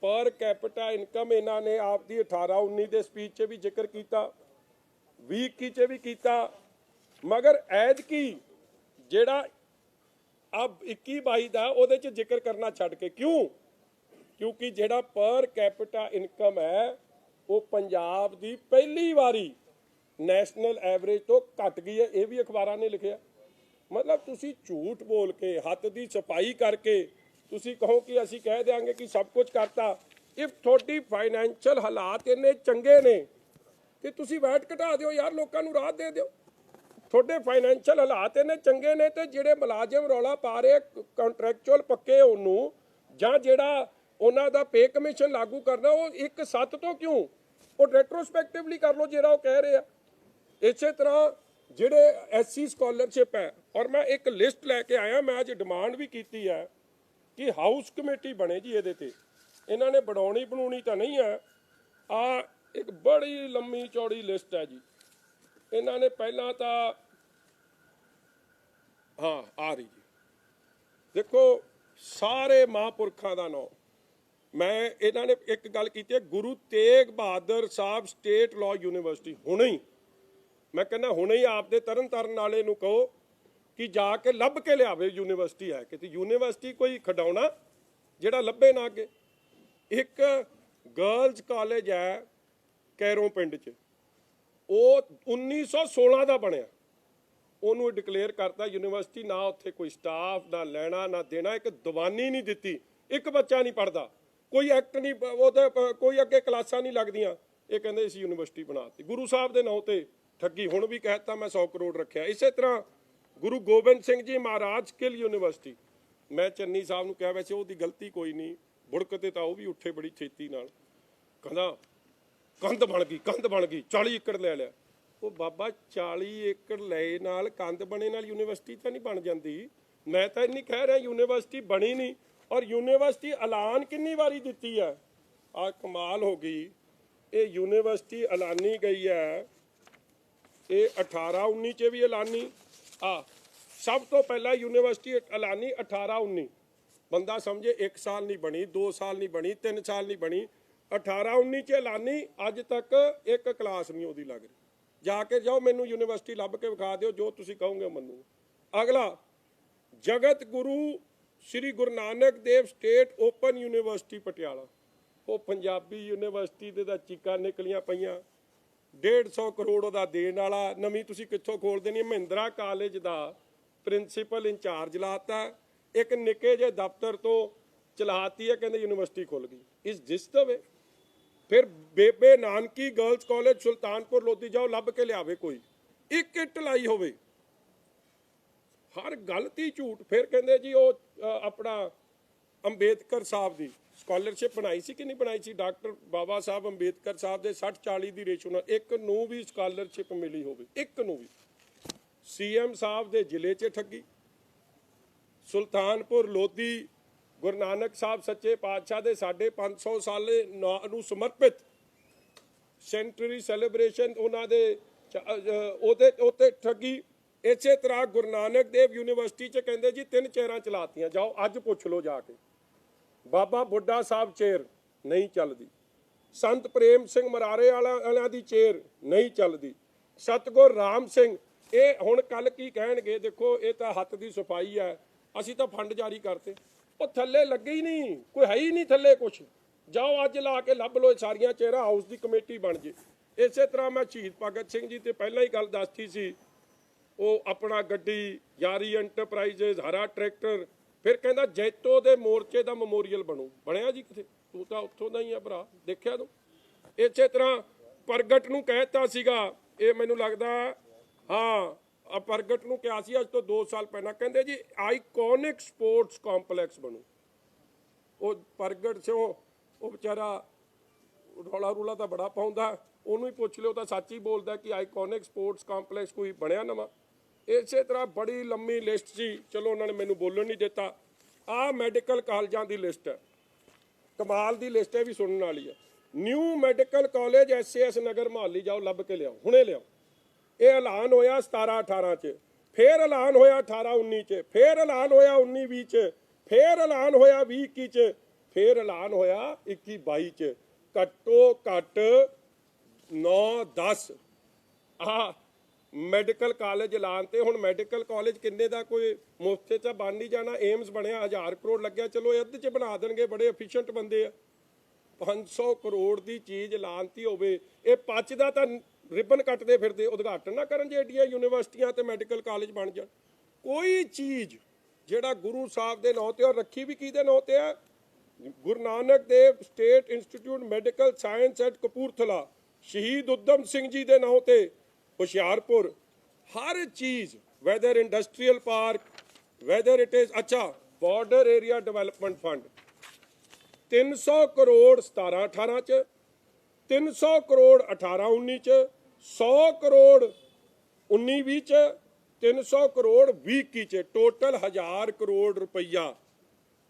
ਪਰ ਕੈਪੀਟਾ ਇਨਕਮ ਇਹਨਾਂ ਨੇ ਆਪਦੀ 18-19 ਦੇ ਸਪੀਚ 'ਚ ਵੀ ਜ਼ਿਕਰ ਕੀਤਾ, 20-21 'ਚ ਵੀ ਕੀਤਾ, ਮਗਰ ਐਤਕੀ ਜਿਹੜਾ ਅਬ 21-22 ਦਾ ਉਹਦੇ 'ਚ ਜ਼ਿਕਰ ਕਰਨਾ ਛੱਡ ਕੇ, ਕਿਉਂ? ਕਿਉਂਕਿ ਜਿਹੜਾ ਪਰ ਕੈਪੀਟਾ ਇਨਕਮ ਹੈ ਉਹ ਪੰਜਾਬ ਦੀ ਪਹਿਲੀ ਵਾਰੀ ਨੈਸ਼ਨਲ ਐਵਰੇਜ ਤੋਂ ਘਟ ਗਈ ਹੈ। ਇਹ ਵੀ ਅਖਬਾਰਾਂ ਨੇ ਲਿਖਿਆ। ਮਤਲਬ ਤੁਸੀਂ ਝੂਠ ਬੋਲ ਕੇ, ਹੱਥ ਦੀ ਸਫਾਈ ਕਰਕੇ ਤੁਸੀਂ ਕਹੋ ਕਿ ਅਸੀਂ ਕਹਿ ਦਿਆਂਗੇ ਕਿ ਸਭ ਕੁਝ ਕਰਤਾ। ਇਫ ਤੁਹਾਡੀ ਫਾਈਨੈਂਸ਼ੀਅਲ ਹਾਲਾਤ ਇੰਨੇ ਚੰਗੇ ਨੇ ਕਿ ਤੁਸੀਂ ਵੈਟ ਘਟਾ ਦਿਓ ਯਾਰ, ਲੋਕਾਂ ਨੂੰ ਰਾਹਤ ਦੇ ਦਿਓ। ਤੁਹਾਡੇ ਫਾਈਨੈਂਸ਼ੀਅਲ ਹਾਲਾਤ ਇੰਨੇ ਚੰਗੇ ਨੇ ਤੇ ਜਿਹੜੇ ਮੁਲਾਜ਼ਮ ਰੌਲਾ ਪਾ ਰਹੇ ਕੰਟਰੈਕਚੁਅਲ ਪੱਕੇ ਉਹਨੂੰ, ਜਾਂ ਜਿਹੜਾ ਉਹਨਾਂ ਦਾ ਪੇ ਕਮਿਸ਼ਨ ਲਾਗੂ ਕਰਨਾ, ਉਹ 1/7 ਤੋਂ ਕਿਉਂ? ਉਹ ਰੈਟਰੋਸਪੈਕਟਿਵਲੀ ਕਰ ਲਓ ਜਿਹੜਾ ਉਹ ਕਹਿ ਰਹੇ ਆ। ਇਸੇ ਤਰ੍ਹਾਂ ਜਿਹੜੇ SC ਸਕਾਲਰਸ਼ਿਪ ਹੈ, ਔਰ ਮੈਂ ਇੱਕ ਲਿਸਟ ਲੈ ਕੇ ਆਇਆ, ਮੈਂ ਅੱਜ ਡਿਮਾਂਡ ਵੀ ਕੀਤੀ ਹੈ ਕਿ ਹਾਊਸ ਕਮੇਟੀ ਬਣੇ ਜੀ ਇਹਦੇ ਤੇ। ਇਹਨਾਂ ਨੇ ਬਣਾਉਣੀ ਤਾਂ ਨਹੀਂ ਹੈ, ਆ ਇੱਕ ਬੜੀ ਲੰਮੀ ਚੌੜੀ ਲਿਸਟ ਹੈ ਜੀ। ਇਹਨਾਂ ਨੇ ਪਹਿਲਾਂ ਤਾਂ ਹਾਂ ਆ ਰਹੀ ਜੀ, ਦੇਖੋ ਸਾਰੇ ਮਹਾਂਪੁਰਖਾਂ ਦਾ ਨਾਮ। ਮੈਂ ਇਹਨਾਂ ਨੇ ਇੱਕ ਗੱਲ ਕੀਤੀ ਹੈ, Guru Tegh Bahadur Sahib state law university. ਹੁਣੇ ਹੀ ਮੈਂ ਕਹਿੰਦਾ, ਹੁਣੇ ਹੀ ਆਪਦੇ ਤਰਨ ਵਾਲੇ ਨੂੰ ਕਹੋ ਕਿ ਜਾ ਕੇ ਲੱਭ ਕੇ ਲਿਆਵੇ ਯੂਨੀਵਰਸਿਟੀ ਹੈ ਕਿਤੇ। ਯੂਨੀਵਰਸਿਟੀ ਕੋਈ ਖਡਾਉਣਾ ਜਿਹੜਾ ਲੱਭੇ ਨਾ ਅੱਗੇ। ਇੱਕ ਗਰਲਜ਼ ਕਾਲਜ ਹੈ ਕੈਰੋਂ ਪਿੰਡ 'ਚ, ਉਹ 1916 ਦਾ ਬਣਿਆ, ਉਹਨੂੰ ਡਿਕਲੇਅਰ ਕਰਤਾ ਯੂਨੀਵਰਸਿਟੀ। ਨਾ ਉੱਥੇ ਕੋਈ ਸਟਾਫ, ਨਾ ਲੈਣਾ ਨਾ ਦੇਣਾ, ਇੱਕ ਦੀਵਾਨੀ ਨਹੀਂ ਦਿੱਤੀ, ਇੱਕ ਬੱਚਾ ਨਹੀਂ ਪੜ੍ਹਦਾ, ਕੋਈ ਐਕਟ ਨਹੀਂ, ਉਹਦੇ ਕੋਈ ਅੱਗੇ ਕਲਾਸਾਂ ਨਹੀਂ ਲੱਗਦੀਆਂ। ਇਹ ਕਹਿੰਦੇ ਅਸੀਂ ਯੂਨੀਵਰਸਿਟੀ ਬਣਾਤੀ, ਗੁਰੂ ਸਾਹਿਬ ਦੇ ਨਾਂ ਤੇ ਠੱਗੀ। ਹੁਣ ਵੀ ਕਹਿਤਾ ਮੈਂ 100 ਕਰੋੜ ਰੱਖਿਆ। ਇਸੇ ਤਰ੍ਹਾਂ ਗੁਰੂ ਗੋਬਿੰਦ ਸਿੰਘ ਜੀ ਮਹਾਰਾਜ ਸਕਿੱਲ ਯੂਨੀਵਰਸਿਟੀ, ਮੈਂ ਚੰਨੀ ਸਾਹਿਬ ਨੂੰ ਕਿਹਾ, ਵੈਸੇ ਉਹਦੀ ਗਲਤੀ ਕੋਈ ਨਹੀਂ, ਬੁੜਕਤੇ ਤਾਂ ਉਹ ਵੀ ਉੱਠੇ ਬੜੀ ਛੇਤੀ ਨਾਲ, ਕਹਿੰਦਾ ਕੰਧ ਬਣ ਗਈ 40 ਏਕੜ ਲੈ ਲਿਆ। ਉਹ ਬਾਬਾ 40 ਏਕੜ ਲਏ ਨਾਲ ਕੰਧ ਬਣੇ ਨਾਲ ਯੂਨੀਵਰਸਿਟੀ ਤਾਂ ਨਹੀਂ ਬਣ ਜਾਂਦੀ। ਮੈਂ ਤਾਂ ਇੰਨੀ ਕਹਿ ਰਿਹਾ ਯੂਨੀਵਰਸਿਟੀ ਬਣੀ ਨਹੀਂ। ਔਰ ਯੂਨੀਵਰਸਿਟੀ ਐਲਾਨ ਕਿੰਨੀ ਵਾਰੀ ਦਿੱਤੀ ਹੈ, ਆ ਕਮਾਲ ਹੋ ਗਈ। ਇਹ ਯੂਨੀਵਰਸਿਟੀ ਐਲਾਨੀ ਗਈ ਹੈ, ਇਹ 18-19 'ਚ ਵੀ ਐਲਾਨੀ, ਸਭ ਤੋਂ ਪਹਿਲਾਂ ਯੂਨੀਵਰਸਿਟੀ ਐਲਾਨੀ 18-19। ਬੰਦਾ ਸਮਝੇ 1 ਸਾਲ ਨਹੀਂ ਬਣੀ, 2 ਸਾਲ ਨਹੀਂ ਬਣੀ, 3 ਸਾਲ ਨਹੀਂ ਬਣੀ, 18-19 'ਚ ਐਲਾਨੀ। ਅੱਜ ਤੱਕ ਇੱਕ ਕਲਾਸ ਨਹੀਂ ਉਹਦੀ ਲੱਗ ਰਹੀ। ਜਾ ਕੇ ਜਾਓ, ਮੈਨੂੰ ਯੂਨੀਵਰਸਿਟੀ ਲੱਭ ਕੇ ਵਿਖਾ ਦਿਓ, ਜੋ ਤੁਸੀਂ ਕਹੋਗੇ ਮੰਨੂ। ਅਗਲਾ ਜਗਤ ਗੁਰੂ ਸ੍ਰੀ ਗੁਰੂ Nanak Dev state open university Patiala, ਉਹ ਪੰਜਾਬੀ ਯੂਨੀਵਰਸਿਟੀ ਦੇ ਤਾਂ ਚੀਕਾਂ ਨਿਕਲੀਆਂ ਪਈਆਂ। 150 ਕਰੋੜ ਉਹਦਾ ਦੇਣ ਵਾਲਾ, ਨਵੀਂ ਤੁਸੀਂ ਕਿੱਥੋਂ ਖੋਲ ਦੇਣੀ। ਮਹਿੰਦਰਾ ਕਾਲਜ ਦਾ ਪ੍ਰਿੰਸੀਪਲ ਇੰਚਾਰਜ ਲਾਤਾ, ਇੱਕ ਨਿੱਕੇ ਜਿਹੇ ਦਫ਼ਤਰ ਤੋਂ ਚਲਾਤੀ ਹੈ, ਕਹਿੰਦੇ ਯੂਨੀਵਰਸਿਟੀ ਖੁੱਲ ਗਈ। ਇਸ ਦਿਸ ਦ ਵੇ। ਫਿਰ ਬੇਬੇ ਨਾਨਕੀ ਗਰਲਜ਼ ਕਾਲਜ ਸੁਲਤਾਨਪੁਰ ਲੋਧੀ, ਜਾਓ ਲੱਭ ਕੇ ਲਿਆਵੇ ਕੋਈ, ਇੱਕ ਇੱਟ ਲਾਈ ਹੋਵੇ। ਹਰ ਗਲਤੀ ਝੂਠ। ਫਿਰ ਕਹਿੰਦੇ ਜੀ ਉਹ ਆਪਣਾ ਅੰਬੇਦਕਰ ਸਾਹਿਬ ਦੀ ਸਕਾਲਰਸ਼ਿਪ ਬਣਾਈ ਸੀ ਕਿ ਨਹੀਂ ਬਣਾਈ ਸੀ, ਡਾਕਟਰ ਬਾਬਾ ਸਾਹਿਬ ਅੰਬੇਦਕਰ ਸਾਹਿਬ ਦੇ 60-40 ਦੀ ਰੇਸ਼ੋ ਨਾਲ ਇੱਕ ਨੂੰ ਵੀ ਸਕਾਲਰਸ਼ਿਪ ਮਿਲੀ ਹੋਵੇ, ਇੱਕ ਨੂੰ ਵੀ। CM ਸਾਹਿਬ ਦੇ ਜ਼ਿਲ੍ਹੇ 'ਚ ਠੱਗੀ, ਸੁਲਤਾਨਪੁਰ ਲੋਧੀ ਗੁਰੂ ਨਾਨਕ ਸਾਹਿਬ ਸੱਚੇ ਪਾਤਸ਼ਾਹ ਦੇ 550 ਸਾਲੇ ਨੂੰ ਸਮਰਪਿਤ ਸੈਂਟਰੀ ਸੈਲੀਬ੍ਰੇਸ਼ਨ ਉਹਨਾਂ ਦੇ ਉਹਤੇ ਠੱਗੀ। ਇਸੇ ਤਰ੍ਹਾਂ ਗੁਰੂ ਨਾਨਕ ਦੇਵ ਯੂਨੀਵਰਸਿਟੀ 'ਚ ਕਹਿੰਦੇ ਜੀ 3 ਚੇਅਰਾਂ ਚਲਾਤੀਆਂ, ਜਾਓ ਅੱਜ ਪੁੱਛ ਲਓ ਜਾ ਕੇ। ਬਾਬਾ ਬੁੱਢਾ ਸਾਹਿਬ ਚੇਅਰ ਨਹੀਂ ਚੱਲਦੀ, ਸੰਤ ਪ੍ਰੇਮ ਸਿੰਘ ਮਰਾਰੇ ਵਾਲਿਆਂ ਦੀ ਚੇਅਰ ਨਹੀਂ ਚੱਲਦੀ, ਸਤਿਗੁਰ ਰਾਮ ਸਿੰਘ ਇਹ ਹੁਣ ਕੱਲ ਕੀ ਕਹਿਣਗੇ? ਦੇਖੋ ਇਹ ਤਾਂ ਹੱਥ ਦੀ ਸਫਾਈ ਹੈ, ਅਸੀਂ ਤਾਂ ਫੰਡ ਜਾਰੀ ਕਰਤੇ, ਉਹ ਥੱਲੇ ਲੱਗੇ ਹੀ ਨਹੀਂ, ਕੋਈ ਹੈ ਹੀ ਨਹੀਂ ਥੱਲੇ ਕੁਛ। ਜਾਓ ਅੱਜ ਲਾ ਕੇ ਲੱਭ ਲਓ ਸਾਰੀਆਂ ਚੇਅਰਾਂ, ਹਾਊਸ ਦੀ ਕਮੇਟੀ ਬਣ ਜੇ। ਇਸੇ ਤਰ੍ਹਾਂ ਮੈਂ ਸ਼ਹੀਦ ਭਗਤ ਸਿੰਘ ਜੀ ਤੇ ਪਹਿਲਾਂ ਹੀ ਗੱਲ ਦੱਸਤੀ ਸੀ, ਉਹ ਆਪਣਾ ਗੱਡੀ ਯਾਰੀ ਐਂਟਰਪ੍ਰਾਈਜ਼ਸ ਹਰਾ ਟਰੈਕਟਰ, ਫਿਰ ਕਹਿੰਦਾ ਜੈਤੋ ਦੇ ਮੋਰਚੇ ਦਾ ਮੈਮੋਰੀਅਲ ਬਣਿਆ ਜੀ ਕਿਤੇ? ਤੂੰ ਤਾਂ ਉੱਥੋਂ ਦਾ ਹੀ ਆ ਭਰਾ, ਦੇਖਿਆ ਤੂੰ। ਇਸੇ ਤਰ੍ਹਾਂ ਪ੍ਰਗਟ ਨੂੰ ਕਹਿਤਾ ਸੀਗਾ, ਇਹ ਮੈਨੂੰ ਲੱਗਦਾ ਹਾਂ ਪ੍ਰਗਟ ਨੂੰ ਕਿਹਾ ਸੀ ਅੱਜ ਤੋਂ 2 ਸਾਲ ਪਹਿਲਾਂ, ਕਹਿੰਦੇ ਜੀ ਆਈਕੋਨਿਕ ਸਪੋਰਟਸ ਕੰਪਲੈਕਸ ਬਣੂ। ਉਹ ਪ੍ਰਗਟ ਸਿਓ ਉਹ ਵਿਚਾਰਾ ਰੌਲਾ ਰੂਲਾ ਤਾਂ ਬੜਾ ਪਾਉਂਦਾ, ਉਹਨੂੰ ਹੀ ਪੁੱਛ ਲਿਓ ਤਾਂ ਸੱਚ ਹੀ ਬੋਲਦਾ ਕਿ ਆਈਕੋਨਿਕ ਸਪੋਰਟਸ ਕੰਪਲੈਕਸ ਕੋਈ ਬਣਿਆ ਨਵਾਂ। ਇਸੇ ਤਰ੍ਹਾਂ ਬੜੀ ਲੰਮੀ ਲਿਸਟ ਸੀ, ਚਲੋ ਉਹਨਾਂ ਨੇ ਮੈਨੂੰ ਬੋਲਣ ਨਹੀਂ ਦਿੱਤਾ। ਆਹ ਮੈਡੀਕਲ ਕਾਲਜਾਂ ਦੀ ਲਿਸਟ ਹੈ, ਕਮਾਲ ਦੀ ਲਿਸਟ ਹੈ, ਵੀ ਸੁਣਨ ਵਾਲੀ ਹੈ। New medical college SAS Nagar Mohali, ਜਾਓ ਲੱਭ ਕੇ ਲਿਆਓ, ਹੁਣੇ ਲਿਆਓ। ਇਹ ਐਲਾਨ ਹੋਇਆ 17-18 ਚ, ਫਿਰ ਐਲਾਨ ਹੋਇਆ 18-19 ਚ, ਫਿਰ ਐਲਾਨ ਹੋਇਆ 19-20 ਚ, ਫਿਰ ਐਲਾਨ ਹੋਇਆ 20-21 ਚ, ਫਿਰ ਐਲਾਨ ਹੋਇਆ 21-22 ਚ। ਘੱਟੋ ਘੱਟ 9-10 ਆਹ ਮੈਡੀਕਲ ਕਾਲਜ ਐਲਾਨ ਤੇ। ਹੁਣ ਮੈਡੀਕਲ ਕਾਲਜ ਕਿੰਨੇ ਦਾ ਕੋਈ ਮੁਫਤ 'ਚ ਬਣ ਨਹੀਂ ਜਾਣਾ। ਏਮਸ ਬਣਿਆ 1000 ਕਰੋੜ ਲੱਗਿਆ, ਚਲੋ ਅੱਧ 'ਚ ਬਣਾ ਦੇਣਗੇ, ਬੜੇ ਐਫੀਸ਼ੀਐਂਟ ਬੰਦੇ ਆ। 500 ਕਰੋੜ ਦੀ ਚੀਜ਼ ਐਲਾਨਤੀ ਹੋਵੇ, ਇਹ ਪਚਦਾ ਤਾਂ ਰਿਬਨ ਕੱਟਦੇ ਫਿਰਦੇ, ਉਦਘਾਟਨ ਨਾ ਕਰਨ ਜੇ ਏਡੀਆਂ ਯੂਨੀਵਰਸਿਟੀਆਂ ਤੇ ਮੈਡੀਕਲ ਕਾਲਜ ਬਣ ਜਾਣ। ਕੋਈ ਚੀਜ਼ ਜਿਹੜਾ ਗੁਰੂ ਸਾਹਿਬ ਦੇ ਨਾਂ ਤੇ, ਔਰ ਰੱਖੀ ਵੀ ਕਿਹਦੇ ਨਾਂ ਤੇ ਆ? Guru Nanak Dev state institute medical science at Kapurthala, Shaheed Udham Singh ji ਦੇ ਨਾਂ ਤੇ ਹੁਸ਼ਿਆਰਪੁਰ। ਹਰ ਚੀਜ਼, whether industrial park, whether it is ਅੱਛਾ border area development fund 300 crore 17-18 ਚ, 300 ਕਰੋੜ 18-19 ਚ, 100 ਕਰੋੜ 19-20 ਚ, 300 ਕਰੋੜ 20-21 ਚ, ਟੋਟਲ 1000 ਕਰੋੜ ਰੁਪਈਆ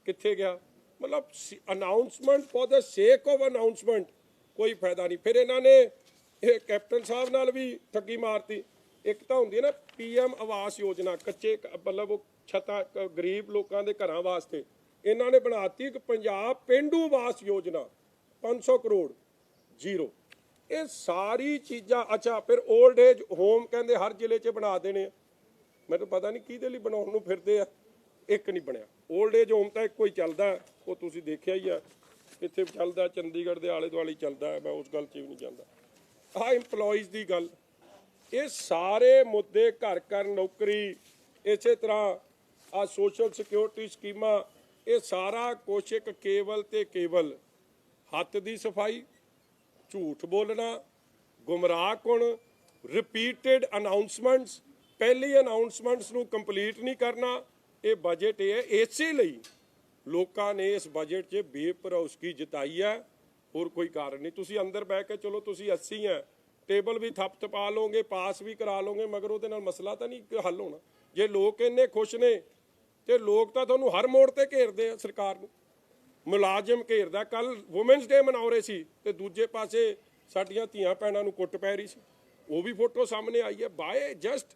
ਕਿੱਥੇ ਗਿਆ? ਮਤਲਬ ਅਨਾਉਂਸਮੈਂਟ ਫॉर द ਸੇਕ ਆਫ ਅਨਾਉਂਸਮੈਂਟ, ਕੋਈ ਫਾਇਦਾ ਨਹੀਂ। ਫਿਰ ਇਹਨਾਂ ਨੇ ਇਹ ਕੈਪਟਨ ਸਾਹਿਬ ਨਾਲ ਵੀ ਠੱਗੀ ਮਾਰਤੀ। ਇੱਕ ਤਾਂ ਹੁੰਦੀ ਹੈ ਨਾ PM ਆਵਾਸ ਯੋਜਨਾ, ਕੱਚੇ ਮਤਲਬ ਉਹ ਛੱਤਾਂ ਗਰੀਬ ਲੋਕਾਂ ਦੇ ਘਰਾਂ ਵਾਸਤੇ, ਇਹਨਾਂ ਨੇ ਬਣਾਤੀ ਇੱਕ ਪੰਜਾਬ ਪੇਂਡੂ ਆਵਾਸ ਯੋਜਨਾ 500 ਕਰੋੜ ਜ਼ੀਰੋ। ਇਹ ਸਾਰੀ ਚੀਜ਼ਾਂ ਅੱਛਾ। ਫਿਰ 올ਡ ਏਜ ਹੋਮ ਕਹਿੰਦੇ ਹਰ ਜ਼ਿਲ੍ਹੇ 'ਚ ਬਣਾ ਦੇਣੇ ਆ, ਮੈਨੂੰ ਪਤਾ ਨਹੀਂ ਕਿਹਦੇ ਲਈ ਬਣਾਉਣ ਨੂੰ ਫਿਰਦੇ ਆ, ਇੱਕ ਨਹੀਂ ਬਣਿਆ। 올ਡ ਏਜ ਹੋਮ ਤਾਂ ਇੱਕੋ ਹੀ ਚੱਲਦਾ, ਉਹ ਤੁਸੀਂ ਦੇਖਿਆ ਹੀ ਆ ਕਿੱਥੇ ਚੱਲਦਾ, ਚੰਡੀਗੜ੍ਹ ਦੇ ਆਲੇ ਦੁਆਲੇ ਚੱਲਦਾ, ਮੈਂ ਉਸ ਗੱਲ 'ਚ ਵੀ ਨਹੀਂ ਜਾਂਦਾ। ਆਹ ਇੰਪਲੋਈਜ਼ ਦੀ ਗੱਲ, ਇਹ ਸਾਰੇ ਮੁੱਦੇ, ਘਰ ਘਰ ਨੌਕਰੀ, ਇਸੇ ਤਰ੍ਹਾਂ ਆਹ ਸੋਸ਼ਲ ਸਿਕਿਉਰਿਟੀ ਸਕੀਮਾਂ, ਇਹ ਸਾਰਾ ਕੁਛ ਇੱਕ ਕੇਵਲ ਤੇ ਕੇਵਲ ਹੱਥ ਦੀ ਸਫਾਈ, ਝੂਠ ਬੋਲਣਾ, ਗੁੰਮਰਾਹ ਕੁਣ, ਰਿਪੀਟਡ ਅਨਾਉਂਸਮੈਂਟਸ, ਪਹਿਲੀ ਅਨਾਉਂਸਮੈਂਟਸ ਨੂੰ ਕੰਪਲੀਟ ਨਹੀਂ ਕਰਨਾ। ਇਹ ਬਜਟ ਇਹ ਹੈ, ਇਸੇ ਲਈ ਲੋਕਾਂ ਨੇ ਇਸ ਬਜਟ 'ਚ ਬੇਭਰੋਸਗੀ ਜਤਾਈ ਹੈ, ਹੋਰ ਕੋਈ ਕਾਰਨ ਨਹੀਂ। ਤੁਸੀਂ ਅੰਦਰ ਬਹਿ ਕੇ ਚਲੋ ਤੁਸੀਂ 80 ਹੈ, ਟੇਬਲ ਵੀ ਥਪਥਪਾ ਲਓਗੇ, ਪਾਸ ਵੀ ਕਰਾ ਲਓਗੇ, ਮਗਰ ਉਹਦੇ ਨਾਲ ਮਸਲਾ ਤਾਂ ਨਹੀਂ ਹੱਲ ਹੋਣਾ। ਜੇ ਲੋਕ ਇੰਨੇ ਖੁਸ਼ ਨੇ ਤੇ ਲੋਕ ਤਾਂ ਤੁਹਾਨੂੰ ਹਰ ਮੋੜ ਤੇ ਘੇਰਦੇ ਆ, ਸਰਕਾਰ ਨੂੰ ਮੁਲਾਜ਼ਮ ਘੇਰਦਾ। ਕੱਲ ਵੂਮੈਨਸ ਡੇ ਮਨਾ ਰਹੇ ਸੀ ਤੇ ਦੂਜੇ ਪਾਸੇ ਸਾਡੀਆਂ ਧੀਆਂ ਭੈਣਾਂ ਨੂੰ ਕੁੱਟ ਪੈ ਰਹੀ ਸੀ, ਉਹ ਵੀ ਫੋਟੋ ਸਾਹਮਣੇ ਆਈ ਹੈ। ਬਾਏ ਜਸਟ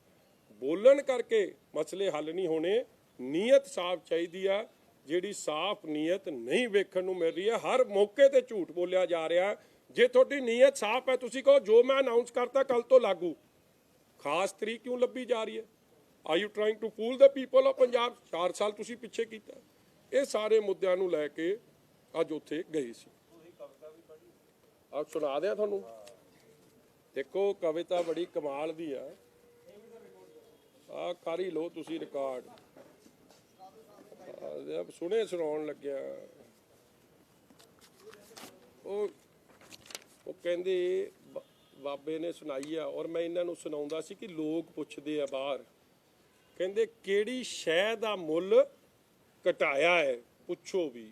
ਬੋਲਣ ਕਰਕੇ ਮਸਲੇ ਹੱਲ ਨਹੀਂ ਹੋਣੇ, ਨੀਅਤ ਸਾਫ਼ ਚਾਹੀਦੀ ਆ, ਜਿਹੜੀ ਸਾਫ਼ ਨੀਅਤ ਨਹੀਂ ਵੇਖਣ ਨੂੰ ਮਿਲ ਰਹੀ ਹੈ। ਹਰ ਮੌਕੇ ਤੇ ਝੂਠ ਬੋਲਿਆ ਜਾ ਰਿਹਾ। ਜੇ ਤੁਹਾਡੀ ਨੀਅਤ ਸਾਫ਼ ਹੈ, ਤੁਸੀਂ ਕਹੋ ਜੋ ਮੈਂ ਅਨਾਉਂਸ ਕਰਤਾ ਕੱਲ ਤੋਂ ਲਾਗੂ, ਖਾਸ ਤਰੀਕ ਕਿਉਂ ਲੱਭੀ ਜਾ ਰਹੀ ਹੈ? Are you trying to fool the people of Punjab? 4 ਸਾਲ ਤੁਸੀਂ ਪਿੱਛੇ ਕੀਤਾ। ਇਹ ਸਾਰੇ ਮੁੱਦਿਆਂ ਨੂੰ ਲੈ ਕੇ ਅੱਜ ਉੱਥੇ ਗਏ ਸੀ। ਆਹ ਸੁਣਾ ਦਿਆਂ ਤੁਹਾਨੂੰ, ਦੇਖੋ ਕਵਿਤਾ ਬੜੀ ਕਮਾਲ ਦੀ ਆ, ਆਹ ਕਰ ਹੀ ਲਓ ਤੁਸੀਂ ਰਿਕਾਰਡ। ਸੁਣੇ ਸੁਣਾਉਣ ਲੱਗਿਆ, ਉਹ ਕਹਿੰਦੇ ਬਾਬੇ ਨੇ ਸੁਣਾਈ ਆ, ਔਰ ਮੈਂ ਇਹਨਾਂ ਨੂੰ ਸੁਣਾਉਂਦਾ ਸੀ ਕਿ ਲੋਕ ਪੁੱਛਦੇ ਆ ਬਾਹਰ, ਕਹਿੰਦੇ ਕਿਹੜੀ ਸ਼ੈ ਦਾ ਮੁੱਲ ਘਟਾਇਆ ਹੈ ਪੁੱਛੋ ਵੀ,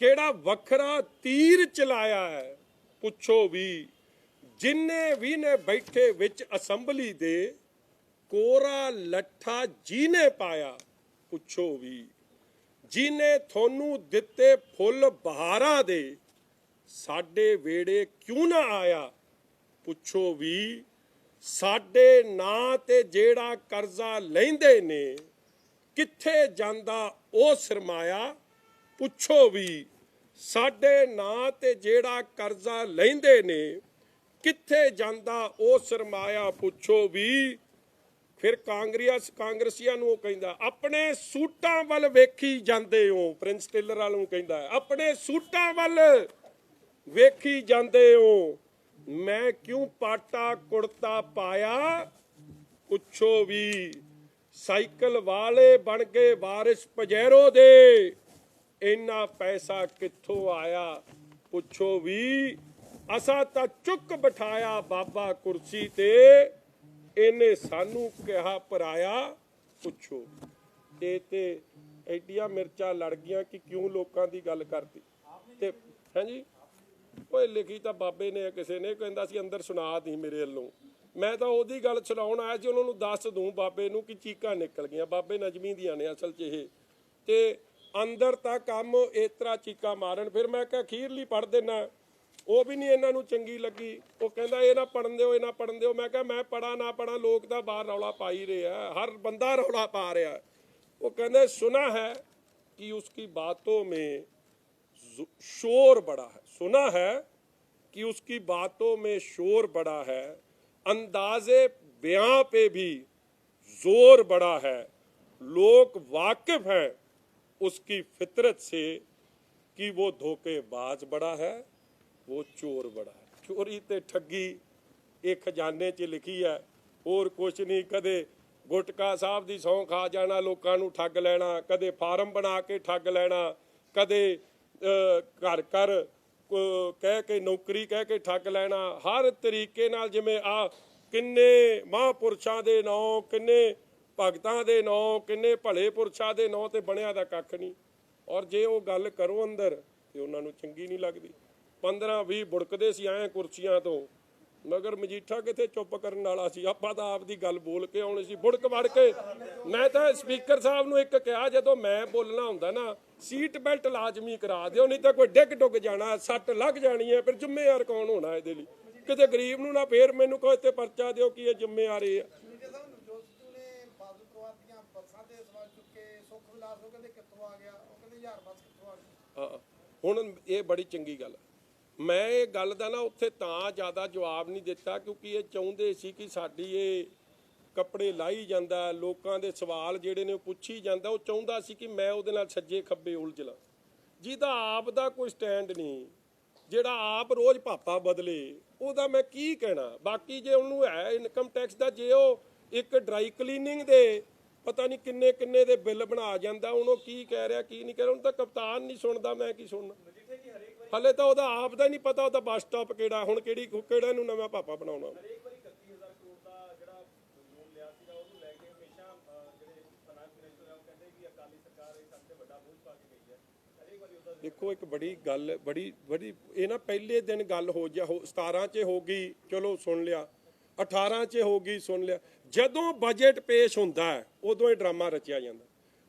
ਕਿਹੜਾ ਵੱਖਰਾ ਤੀਰ ਚਲਾਇਆ ਹੈ ਪੁੱਛੋ ਵੀ, ਜਿੰਨੇ ਵੀ ਨੇ ਬੈਠੇ ਵਿੱਚ ਅਸੈਂਬਲੀ ਦੇ, ਕੋਰਾ ਲੱਠਾ ਜਿਹਨੇ ਪਾਇਆ ਪੁੱਛੋ ਵੀ, ਜਿਹਨੇ ਤੁਹਾਨੂੰ ਦਿੱਤੇ ਫੁੱਲ ਬਹਾਰਾਂ ਦੇ, ਸਾਡੇ ਵੇੜੇ ਕਿਉਂ ਨਾ ਆਇਆ ਪੁੱਛੋ ਵੀ। ਸਾਡੇ ਨਾਂ ਤੇ ਜਿਹੜਾ ਕਰਜ਼ਾ ਲੈਂਦੇ ਨੇ, ਕਿੱਥੇ ਜਾਂਦਾ ਉਹ ਸਰਮਾਇਆ ਪੁੱਛੋ ਵੀ। ਸਾਡੇ ਨਾਂ ਤੇ ਜਿਹੜਾ ਕਰਜ਼ਾ ਲੈਂਦੇ ਨੇ, ਕਿੱਥੇ ਜਾਂਦਾ ਉਹ ਸਰਮਾਇਆ ਪੁੱਛੋ ਵੀ। ਫਿਰ ਕਾਂਗਰਸੀਆਂ ਨੂੰ ਉਹ ਕਹਿੰਦਾ, ਆਪਣੇ ਸੂਟਾਂ ਵੱਲ ਵੇਖੀ ਜਾਂਦੇ ਹੋ। ਪ੍ਰਿੰਸ ਟੇਲਰ ਵਾਲ ਨੂੰ ਕਹਿੰਦਾ, ਆਪਣੇ ਸੂਟਾਂ ਵੱਲ ਵੇਖੀ ਜਾਂਦੇ ਹੋ। ਮੈਂ ਕਿਉਂ ਪਾਟਾ ਕੁੜਤਾ ਪਾਇਆ ਪੁੱਛੋ ਵੀ। ਸਾਈਕਲ ਵਾਲੇ ਬਣ ਗਏ ਵਾਰਿਸ ਪਜੈਰੋ ਦੇ, ਇੰਨਾ ਪੈਸਾ ਕਿੱਥੋਂ ਆਇਆ ਪੁੱਛੋ ਵੀ। ਅਸਾਂ ਤਾਂ ਚੁੱਕ ਬਿਠਾਇਆ ਬਾਬਾ ਕੁਰਸੀ ਤੇ, ਇਹਨੇ ਸਾਨੂੰ ਕਿਹਾ ਪਰਾਇਆ ਪੁੱਛੋ। ਤੇ ਐਡੀਆਂ ਮਿਰਚਾਂ ਲੜ ਗਈਆਂ ਕਿ ਕਿਉਂ ਲੋਕਾਂ ਦੀ ਗੱਲ ਕਰਦੀ। ਤੇ ਹਾਂਜੀ, ਓਏ ਲਿਖੀ ਤਾਂ ਬਾਬੇ ਨੇ, ਕਿਸੇ ਨੇ ਕਹਿੰਦਾ ਸੀ ਅੰਦਰ ਸੁਣਾ ਦੀ ਮੇਰੇ ਵੱਲੋਂ। ਮੈਂ ਤਾਂ ਉਹਦੀ ਗੱਲ ਸੁਣਾਉਣ ਆਇਆ ਸੀ, ਉਹਨਾਂ ਨੂੰ ਦੱਸ ਦੂੰ ਬਾਬੇ ਨੂੰ ਕਿ ਚੀਕਾਂ ਨਿਕਲ ਗਈਆਂ। ਬਾਬੇ ਨਜਮੀ ਦੀਆਂ ਨੇ ਅਸਲ 'ਚ ਇਹ, ਤੇ ਅੰਦਰ ਤਾਂ ਕੰਮ ਇਸ ਤਰ੍ਹਾਂ ਚੀਕਾਂ ਮਾਰਨ। ਫਿਰ ਮੈਂ ਕਿਹਾ ਅਖੀਰਲੀ ਪੜ੍ਹ ਦੇਣਾ, ਉਹ ਵੀ ਨਹੀਂ ਇਹਨਾਂ ਨੂੰ ਚੰਗੀ ਲੱਗੀ। ਉਹ ਕਹਿੰਦਾ ਇਹ ਨਾ ਪੜ੍ਹਨ ਦਿਓ, ਇਹ ਨਾ ਪੜ੍ਹਨ ਦਿਓ। ਮੈਂ ਕਿਹਾ ਮੈਂ ਪੜ੍ਹਾਂ ਨਾ ਪੜ੍ਹਾਂ, ਲੋਕ ਤਾਂ ਬਾਹਰ ਰੌਲਾ ਪਾ ਹੀ ਰਹੇ ਆ, ਹਰ ਬੰਦਾ ਰੌਲਾ ਪਾ ਰਿਹਾ। ਉਹ ਕਹਿੰਦੇ ਸੁਨਾ ਹੈ कि उसकी बातों में शोर बड़ा है, सुना है कि उसकी बातों में शोर बड़ा है, अंदाजे बयां पे भी जोर बड़ा है, लोग वाकिफ हैं उसकी फितरत से कि वो धोखेबाज बड़ा है, वो चोर बड़ा है। चोरी ते ठगी ਇਹ ਖਜ਼ਾਨੇ 'ਚ ਲਿਖੀ ਹੈ, ਹੋਰ ਕੁਛ ਨਹੀਂ। ਕਦੇ ਗੁਟਕਾ ਸਾਹਿਬ ਦੀ ਸਹੁੰ ਖਾ ਜਾਣਾ, ਲੋਕਾਂ ਨੂੰ ਠੱਗ ਲੈਣਾ, ਕਦੇ ਫਾਰਮ ਬਣਾ ਕੇ ਠੱਗ ਲੈਣਾ, ਕਦੇ ਘਰ ਘਰ ਕਹਿ ਕੇ ਨੌਕਰੀ ਕਹਿ ਕੇ ਠੱਗ ਲੈਣਾ। ਹਰ ਤਰੀਕੇ ਨਾਲ, ਜਿਵੇਂ ਆ ਕਿੰਨੇ ਮਹਾਂਪੁਰਸ਼ਾਂ ਦੇ ਨਾਂ, ਕਿੰਨੇ ਭਗਤਾਂ ਦੇ ਨਾਂ, ਕਿੰਨੇ ਭਲੇ ਪੁਰਸ਼ਾਂ ਦੇ ਨਾਂ ਤੇ ਬਣਿਆ ਦਾ ਕੱਖ ਨਹੀਂ। ਔਰ ਜੇ ਉਹ ਗੱਲ ਕਰੋ ਅੰਦਰ ਤੇ ਉਹਨਾਂ ਨੂੰ ਚੰਗੀ ਨਹੀਂ ਲੱਗਦੀ। 15-20 ਬੁੜਕਦੇ ਸੀ ਐਂ ਕੁਰਸੀਆਂ ਤੋਂ, ਮਗਰ ਮਜੀਠਾ ਕਿਤੇ ਚੁੱਪ ਕਰਨ ਵਾਲਾ ਸੀ। ਆਪਾਂ ਤਾਂ ਆਪਦੀ ਗੱਲ ਬੋਲ ਕੇ ਆਉਣੀ ਸੀ, ਬੁੜਕ ਵੜ ਕੇ। ਮੈਂ ਤਾਂ ਸਪੀਕਰ ਸਾਹਿਬ ਨੂੰ ਇੱਕ ਕਿਹਾ, ਜਦੋਂ ਮੈਂ ਬੋਲਣਾ ਹੁੰਦਾ ਨਾ, ਸੀਟ ਬੈਲਟ ਲਾਜ਼ਮੀ ਕਰਾ ਦਿਓ, ਨਹੀਂ ਤਾਂ ਕੋਈ ਡਿੱਗ ਡੁੱਗ ਜਾਣਾ, ਸੱਟ ਲੱਗ ਜਾਣੀ ਹੈ। ਫਿਰ ਜ਼ਿੰਮੇਵਾਰ ਕੌਣ ਹੋਣਾ ਇਹਦੇ ਲਈ? ਕਿਤੇ ਗਰੀਬ ਨੂੰ ਨਾ ਫੇਰ ਮੈਨੂੰ ਕਹੋ ਇੱਥੇ ਪਰਚਾ ਦਿਓ ਕਿ ਇਹ ਜ਼ਿੰਮੇਵਾਰੀ ਹੈ। ਹੁਣ ਇਹ ਬੜੀ ਚੰਗੀ ਗੱਲ। ਮੈਂ ਇਹ ਗੱਲ ਦਾ ਨਾ ਉੱਥੇ ਤਾਂ ਜ਼ਿਆਦਾ ਜਵਾਬ ਨਹੀਂ ਦਿੱਤਾ ਕਿਉਂਕਿ ਇਹ ਚਾਹੁੰਦੇ ਸੀ ਕਿ ਸਾਡੀ ਇਹ ਕੱਪੜੇ ਲਾਈ ਜਾਂਦਾ, ਲੋਕਾਂ ਦੇ ਸਵਾਲ ਜਿਹੜੇ ਨੇ ਉਹ ਪੁੱਛੀ ਜਾਂਦਾ। ਉਹ ਚਾਹੁੰਦਾ ਸੀ ਕਿ ਮੈਂ ਉਹਦੇ ਨਾਲ ਸੱਜੇ ਖੱਬੇ ਉਲਝ ਲਾਂ। ਜਿਹਦਾ ਆਪ ਦਾ ਕੋਈ ਸਟੈਂਡ ਨਹੀਂ, ਜਿਹੜਾ ਆਪ ਰੋਜ਼ ਭਾਪਾ ਬਦਲੇ, ਉਹਦਾ ਮੈਂ ਕੀ ਕਹਿਣਾ। ਬਾਕੀ ਜੇ ਉਹਨੂੰ ਹੈ ਇਨਕਮ ਟੈਕਸ ਦਾ, ਜੇ ਉਹ ਇੱਕ ਡਰਾਈ ਕਲੀਨਿੰਗ ਦੇ ਪਤਾ ਨਹੀਂ ਕਿੰਨੇ ਕਿੰਨੇ ਦੇ ਬਿੱਲ ਬਣਾ ਜਾਂਦਾ, ਉਹਨੂੰ ਕੀ ਕਹਿ ਰਿਹਾ ਕੀ ਨਹੀਂ ਕਹਿ ਰਿਹਾ। ਉਹਨੂੰ ਤਾਂ ਕਪਤਾਨ ਨਹੀਂ ਸੁਣਦਾ, ਮੈਂ ਕੀ ਸੁਣਨਾ। ਹਲੇ ਤਾਂ ਉਹਦਾ ਆਪ ਦਾ ਨਹੀਂ ਪਤਾ ਉਹਦਾ ਬੱਸ ਸਟਾਪ ਕਿਹੜਾ, ਹੁਣ ਕਿਹੜਾ ਨੂੰ ਨਵਾਂ ਭਾਪਾ ਬਣਾਉਣਾ। ਦੇਖੋ ਇੱਕ ਬੜੀ ਗੱਲ, ਬੜੀ ਇਹ ਨਾ ਪਹਿਲੇ ਦਿਨ ਗੱਲ ਹੋ ਜਾ 17 'ਚ ਹੋ ਗਈ, ਚਲੋ ਸੁਣ ਲਿਆ, 18 'ਚ ਹੋ ਗਈ, ਸੁਣ ਲਿਆ। ਜਦੋਂ ਬਜਟ ਪੇਸ਼ ਹੁੰਦਾ ਹੈ ਉਦੋਂ ਇਹ ਡਰਾਮਾ ਰਚਿਆ ਜਾਂਦਾ।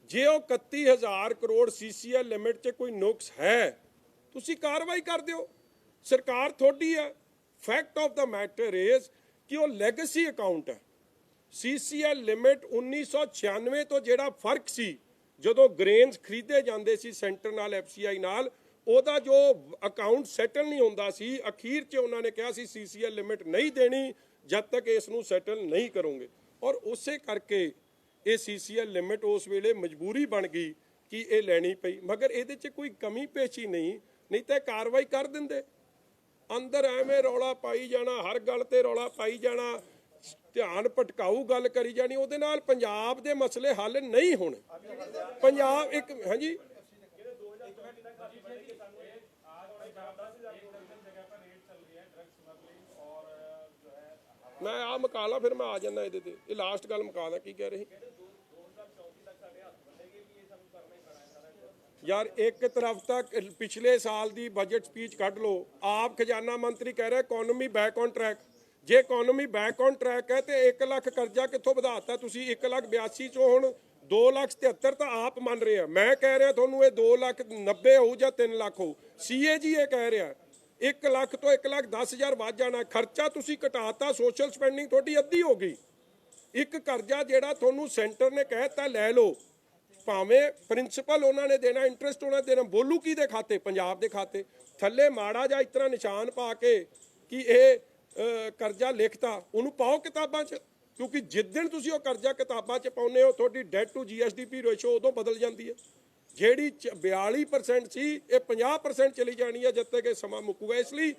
ਜੇ ਉਹ 31,000 ਕਰੋੜ CCL ਲਿਮਿਟ 'ਚ ਕੋਈ ਨੁਕਸ ਹੈ, ਤੁਸੀਂ ਕਾਰਵਾਈ ਕਰ ਦਿਓ, ਸਰਕਾਰ ਤੁਹਾਡੀ ਹੈ। Fact of the matter is ਕਿ ਉਹ ਲੈਗੇਸੀ ਅਕਾਊਂਟ ਹੈ। CCL ਲਿਮਿਟ 1996 ਤੋਂ ਜਿਹੜਾ ਫਰਕ ਸੀ, ਜਦੋਂ ਗ੍ਰੇਨਸ ਖਰੀਦੇ ਜਾਂਦੇ ਸੀ ਸੈਂਟਰ ਨਾਲ, FCI ਨਾਲ, ਉਹਦਾ ਜੋ ਅਕਾਊਂਟ ਸੈਟਲ ਨਹੀਂ ਹੁੰਦਾ ਸੀ। ਅਖੀਰ 'ਚ ਉਹਨਾਂ ਨੇ ਕਿਹਾ ਸੀ CCL ਲਿਮਿਟ ਨਹੀਂ ਦੇਣੀ ਜਦ ਤੱਕ ਇਸ ਨੂੰ ਸੈਟਲ ਨਹੀਂ ਕਰੋਗੇ। ਔਰ ਉਸੇ ਕਰਕੇ ਇਹ CCL ਲਿਮਿਟ ਉਸ ਵੇਲੇ ਮਜਬੂਰੀ ਬਣ ਗਈ ਕਿ ਇਹ ਲੈਣੀ ਪਈ। ਮਗਰ ਇਹਦੇ 'ਚ ਕੋਈ ਕਮੀ ਪੇਸ਼ੀ ਨਹੀਂ ਤਾਂ ਕਾਰਵਾਈ ਕਰ ਦਿੰਦੇ। ਅੰਦਰ ਐਵੇਂ ਰੌਲਾ ਪਾਈ ਜਾਣਾ, ਹਰ ਗੱਲ ਤੇ ਰੌਲਾ ਪਾਈ ਜਾਣਾ, ਧਿਆਨ ਭਟਕਾਊ ਗੱਲ ਕਰੀ ਜਾਣੀ, ਉਹਦੇ ਨਾਲ ਪੰਜਾਬ ਦੇ ਮਸਲੇ ਹੱਲ ਨਹੀਂ ਹੋਣੇ। ਪੰਜਾਬ ਇੱਕ ਹਾਂਜੀ ਮੈਂ ਆ ਮੁਕਾਲਾ, ਫਿਰ ਮੈਂ ਆ ਜਾਂਦਾ ਇਹਦੇ ਤੇ। ਇਹ ਲਾਸਟ ਗੱਲ ਮੁਕਾਦਾ, ਕੀ ਕਹਿ ਰਹੇ ਯਾਰ? ਇੱਕ ਤਰਫ ਤੱਕ ਪਿਛਲੇ ਸਾਲ ਦੀ ਬਜਟ ਸਪੀਚ ਕੱਢ ਲਓ, ਆਪ ਖਜ਼ਾਨਾ ਮੰਤਰੀ ਕਹਿ ਰਿਹਾ ਇਕਨੋਮੀ ਬੈਕ ਔਨ ਟਰੈਕ। ਜੇ ਇਕਨੋਮੀ ਬੈਕ ਔਨ ਟਰੈਕ ਹੈ ਤੇ 1 ਲੱਖ ਕਰਜ਼ਾ ਕਿੱਥੋਂ ਵਧਾਤਾ ਤੁਸੀਂ? 1,82,000 ਚੋਂ ਹੁਣ 2,77,000 ਤਾਂ ਆਪ ਮੰਨ ਰਹੇ ਆ। ਮੈਂ ਕਹਿ ਰਿਹਾ ਤੁਹਾਨੂੰ ਇਹ 2,90,000 ਹੋਊ ਜਾਂ 3 ਲੱਖ ਹੋਊ। CAG ਇਹ ਕਹਿ ਰਿਹਾ 1 ਲੱਖ ਤੋਂ 1,10,000 ਵੱਧ ਜਾਣਾ। ਖਰਚਾ ਤੁਸੀਂ ਘਟਾਤਾ, ਸੋਸ਼ਲ ਸਪੈਂਡਿੰਗ ਤੁਹਾਡੀ ਅੱਧੀ ਹੋ ਗਈ। ਇੱਕ ਕਰਜ਼ਾ ਜਿਹੜਾ ਤੁਹਾਨੂੰ ਸੈਂਟਰ ਨੇ ਕਹਿਤਾ ਲੈ ਲਓ, ਭਾਵੇਂ ਪ੍ਰਿੰਸੀਪਲ ਉਹਨਾਂ ਨੇ ਦੇਣਾ, ਇੰਟਰਸਟ ਉਹਨਾਂ ਦੇਣਾ, ਬੋਲੂ ਕੀ ਦੇ ਖਾਤੇ? ਪੰਜਾਬ ਦੇ ਖਾਤੇ। ਥੱਲੇ ਮਾੜਾ ਜਿਹਾ ਇਸ ਤਰ੍ਹਾਂ ਨਿਸ਼ਾਨ ਪਾ ਕੇ ਕਿ ਇਹ ਕਰਜ਼ਾ ਲਿਖਤਾ, ਉਹਨੂੰ ਪਾਓ ਕਿਤਾਬਾਂ 'ਚ, ਕਿਉਂਕਿ ਜਿਸ ਦਿਨ ਤੁਸੀਂ ਉਹ ਕਰਜ਼ਾ ਕਿਤਾਬਾਂ 'ਚ ਪਾਉਂਦੇ ਹੋ ਤੁਹਾਡੀ ਡੈਟ ਟੂ GSDP ਰੇਸ਼ੋ ਉਦੋਂ ਬਦਲ ਜਾਂਦੀ ਹੈ। ਜਿਹੜੀ 42% ਸੀ ਇਹ 50% ਚਲੀ ਜਾਣੀ ਹੈ ਜਦ ਤੱਕ ਇਹ ਸਮਾਂ ਮੁੱਕੂਗਾ। ਇਸ ਲਈ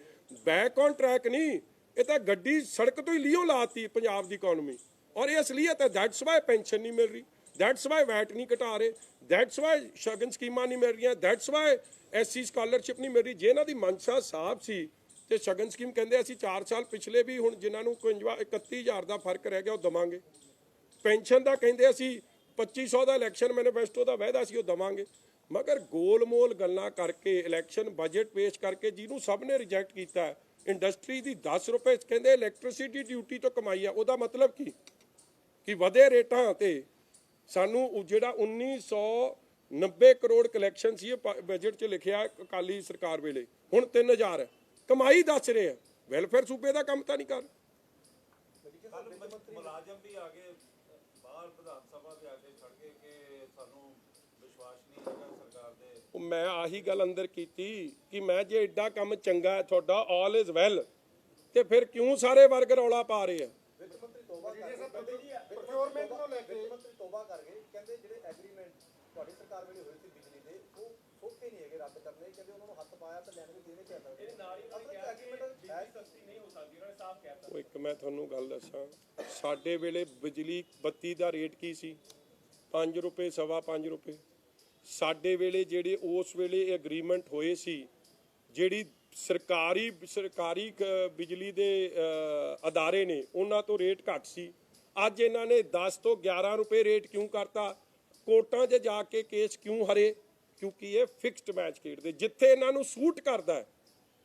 ਬੈਕ ਔਨ ਟਰੈਕ ਨਹੀਂ, ਇਹ ਤਾਂ ਗੱਡੀ ਸੜਕ ਤੋਂ ਹੀ ਲੀਓ ਲਾਤੀ ਪੰਜਾਬ ਦੀ ਇਕਨੋਮੀ। ਔਰ ਇਹ ਅਸਲੀਅਤ ਹੈ। ਦੈਟਸ ਵਾਈ ਪੈਨਸ਼ਨ ਨਹੀਂ ਮਿਲ ਰਹੀ, ਦੈਟਸ ਵਾਈ ਵੈਟ ਨਹੀਂ ਘਟਾ ਰਹੇ, ਦੈਟਸ ਵਾਈ ਸ਼ਗਨ ਸਕੀਮਾਂ ਨਹੀਂ ਮਿਲ ਰਹੀਆਂ, ਦੈਟਸ ਵਾਈ SC ਸਕਾਲਰਸ਼ਿਪ ਨਹੀਂ ਮਿਲ ਰਹੀ। ਜੇ ਇਹਨਾਂ ਦੀ ਮਨਸ਼ਾ ਸਾਫ਼ ਸੀ ਤੇ ਸ਼ਗਨ ਸਕੀਮ ਕਹਿੰਦੇ ਅਸੀਂ 4 ਸਾਲ ਪਿਛਲੇ ਵੀ, ਹੁਣ ਜਿਨ੍ਹਾਂ ਨੂੰ 31,000 ਦਾ ਫਰਕ ਰਹਿ ਗਿਆ ਉਹ ਦੇਵਾਂਗੇ। ਪੈਨਸ਼ਨ ਦਾ ਕਹਿੰਦੇ ਅਸੀਂ 2500 ਦਾ ਇਲੈਕਸ਼ਨ ਮੈਨੀਫੈਸਟੋ ਦਾ ਵਾਅਦਾ ਸੀ ਉਹ ਦੇਵਾਂਗੇ। ਮਗਰ ਗੋਲ-ਮੋਲ ਗੱਲਾਂ ਕਰਕੇ ਇਲੈਕਸ਼ਨ ਬਜਟ ਪੇਸ਼ ਕਰਕੇ ਜਿਹਨੂੰ ਸਭ ਨੇ ਰਿਜੈਕਟ ਕੀਤਾ, ਇੰਡਸਟਰੀ ਦੀ 10 ਰੁਪਏ ਕਹਿੰਦੇ ਇਲੈਕਟ੍ਰਿਸਿਟੀ ਡਿਊਟੀ ਤੋਂ ਕਮਾਈ ਆ। ਉਹਦਾ ਮਤਲਬ ਕੀ ਕਿ ਵਧੇ ਰੇਟਾਂ ਤੇ ਸਾਨੂੰ ਜਿਹੜਾ 1990 ਕਰੋੜ ਕਲੈਕਸ਼ਨ ਸੀ ਇਹ ਬਜਟ 'ਚ ਲਿਖਿਆ ਅਕਾਲੀ ਸਰਕਾਰ ਵੇਲੇ, ਹੁਣ 3000 ਹੈ। ਕਮਾਈ ਦੱਸ ਰਹੇ ਆ, ਵੈਲਫੇਅਰ ਸੂਬੇ ਦਾ ਕੰਮ ਤਾਂ ਨਹੀਂ ਕਰ। ਮੁਲਾਜ਼ਮ ਵੀ ਆ ਗਏ ਬਾਹਰ, ਵਿਧਾਨ ਸਭਾ ਦੇ ਆ ਕੇ ਛੱਡ ਕੇ ਕਿ ਸਾਨੂੰ ਵਿਸ਼ਵਾਸ ਨਹੀਂ ਹੈਗਾ ਸਰਕਾਰ ਦੇ। ਮੈਂ ਆਹੀ ਗੱਲ ਅੰਦਰ ਕੀਤੀ ਕਿ ਮੈਂ ਜੇ ਐਡਾ ਕੰਮ ਚੰਗਾ ਹੈ ਤੁਹਾਡਾ, ਆਲ ਇਜ਼ ਵੈਲ, ਤੇ ਫਿਰ ਕਿਉਂ ਸਾਰੇ ਵਰਗ ਰੌਲਾ ਪਾ ਰਹੇ ਆ? ਪ੍ਰੋਕਿਉਰਮੈਂਟ ਨੂੰ ਲੈ ਕੇ ਮੰਤਰੀ ਤੋਬਾ ਕਰ ਗਏ, ਕਹਿੰਦੇ ਜਿਹੜੇ ਐਗਰੀਮੈਂਟ ਤੁਹਾਡੀ ਸਰਕਾਰ ਵੇਲੇ ਹੋਏ ਸੀ ਬਿਜਲੀ ਦੇ ਉਹ ਸੌਖੇ ਨਹੀਂ ਹੈਗੇ ਰੱਦ ਕਰਨੇ, ਕਹਿੰਦੇ ਉਹਨਾਂ ਨੂੰ ਹੱਥ ਪਾਇਆ ਤਾਂ ਲੈਣ ਵੀ ਦੇਣੇ ਚਾਹੀਦਾ। ਇਹ ਨਾਲ ਹੀ ਕਿਹਾ ਕਿ ਬਿਜਲੀ ਸਸਤੀ ਨਹੀਂ ਹੋ ਸਕਦੀ, ਉਹਨਾਂ ਨੇ ਸਾਫ਼ ਕਹਿਤਾ। ਉਹ ਇੱਕ ਮੈਂ ਤੁਹਾਨੂੰ ਗੱਲ ਦੱਸਾਂ, ਸਾਡੇ ਵੇਲੇ ਬਿਜਲੀ ਬੱਤੀ ਦਾ ਰੇਟ ਕੀ ਸੀ? 5 ਰੁਪਏ, 5.25 ਰੁਪਏ। ਸਾਡੇ ਵੇਲੇ ਜਿਹੜੇ ਉਸ ਵੇਲੇ ਐਗਰੀਮੈਂਟ ਹੋਏ ਸੀ, ਜਿਹੜੀ ਸਰਕਾਰੀ ਬਿਜਲੀ ਦੇ ਅਦਾਰੇ ਨੇ ਉਹਨਾਂ ਤੋਂ ਰੇਟ ਘੱਟ ਸੀ। ਅੱਜ ਇਹਨਾਂ ਨੇ 10 ਤੋਂ 11 ਰੁਪਏ ਰੇਟ ਕਿਉਂ ਕਰਤਾ? ਕੋਰਟਾਂ 'ਚ ਜਾ ਕੇ ਕੇਸ ਕਿਉਂ ਹਰੇ? ਕਿਉਂਕਿ ਇਹ ਫਿਕਸਡ ਮੈਚ ਖੇਡਦੇ, ਜਿੱਥੇ ਇਹਨਾਂ ਨੂੰ ਸੂਟ ਕਰਦਾ,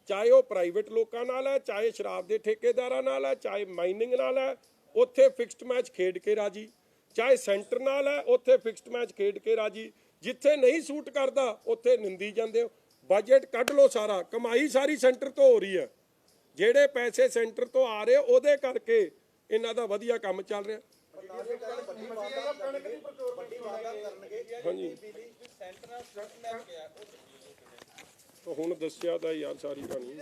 ਚਾਹੇ ਉਹ ਪ੍ਰਾਈਵੇਟ ਲੋਕਾਂ ਨਾਲ ਹੈ, ਚਾਹੇ ਸ਼ਰਾਬ ਦੇ ਠੇਕੇਦਾਰਾਂ ਨਾਲ ਹੈ, ਚਾਹੇ ਮਾਈਨਿੰਗ ਨਾਲ ਹੈ, ਉੱਥੇ ਫਿਕਸਡ ਮੈਚ ਖੇਡ ਕੇ ਰਾਜੀ। ਚਾਹੇ ਸੈਂਟਰ ਨਾਲ ਹੈ, ਉੱਥੇ ਫਿਕਸਡ ਮੈਚ ਖੇਡ ਕੇ ਰਾਜੀ। ਜਿੱਥੇ ਨਹੀਂ ਸੂਟ ਕਰਦਾ ਉੱਥੇ ਨਿੰਦੀ ਜਾਂਦੇ ਹੋ। ਬਜਟ ਕੱਢ ਲਓ ਸਾਰਾ, ਕਮਾਈ ਸਾਰੀ ਸੈਂਟਰ ਤੋਂ ਹੋ ਰਹੀ ਹੈ। ਜਿਹੜੇ ਪੈਸੇ ਸੈਂਟਰ ਤੋਂ ਆ ਰਹੇ ਉਹਦੇ ਕਰਕੇ ਇਹਨਾਂ ਦਾ ਵਧੀਆ ਕੰਮ ਚੱਲ ਰਿਹਾ। ਹਾਂਜੀ, ਹੁਣ ਦੱਸਿਆ ਤਾਂ ਯਾਰ ਸਾਰੀ ਕਹਾਣੀ।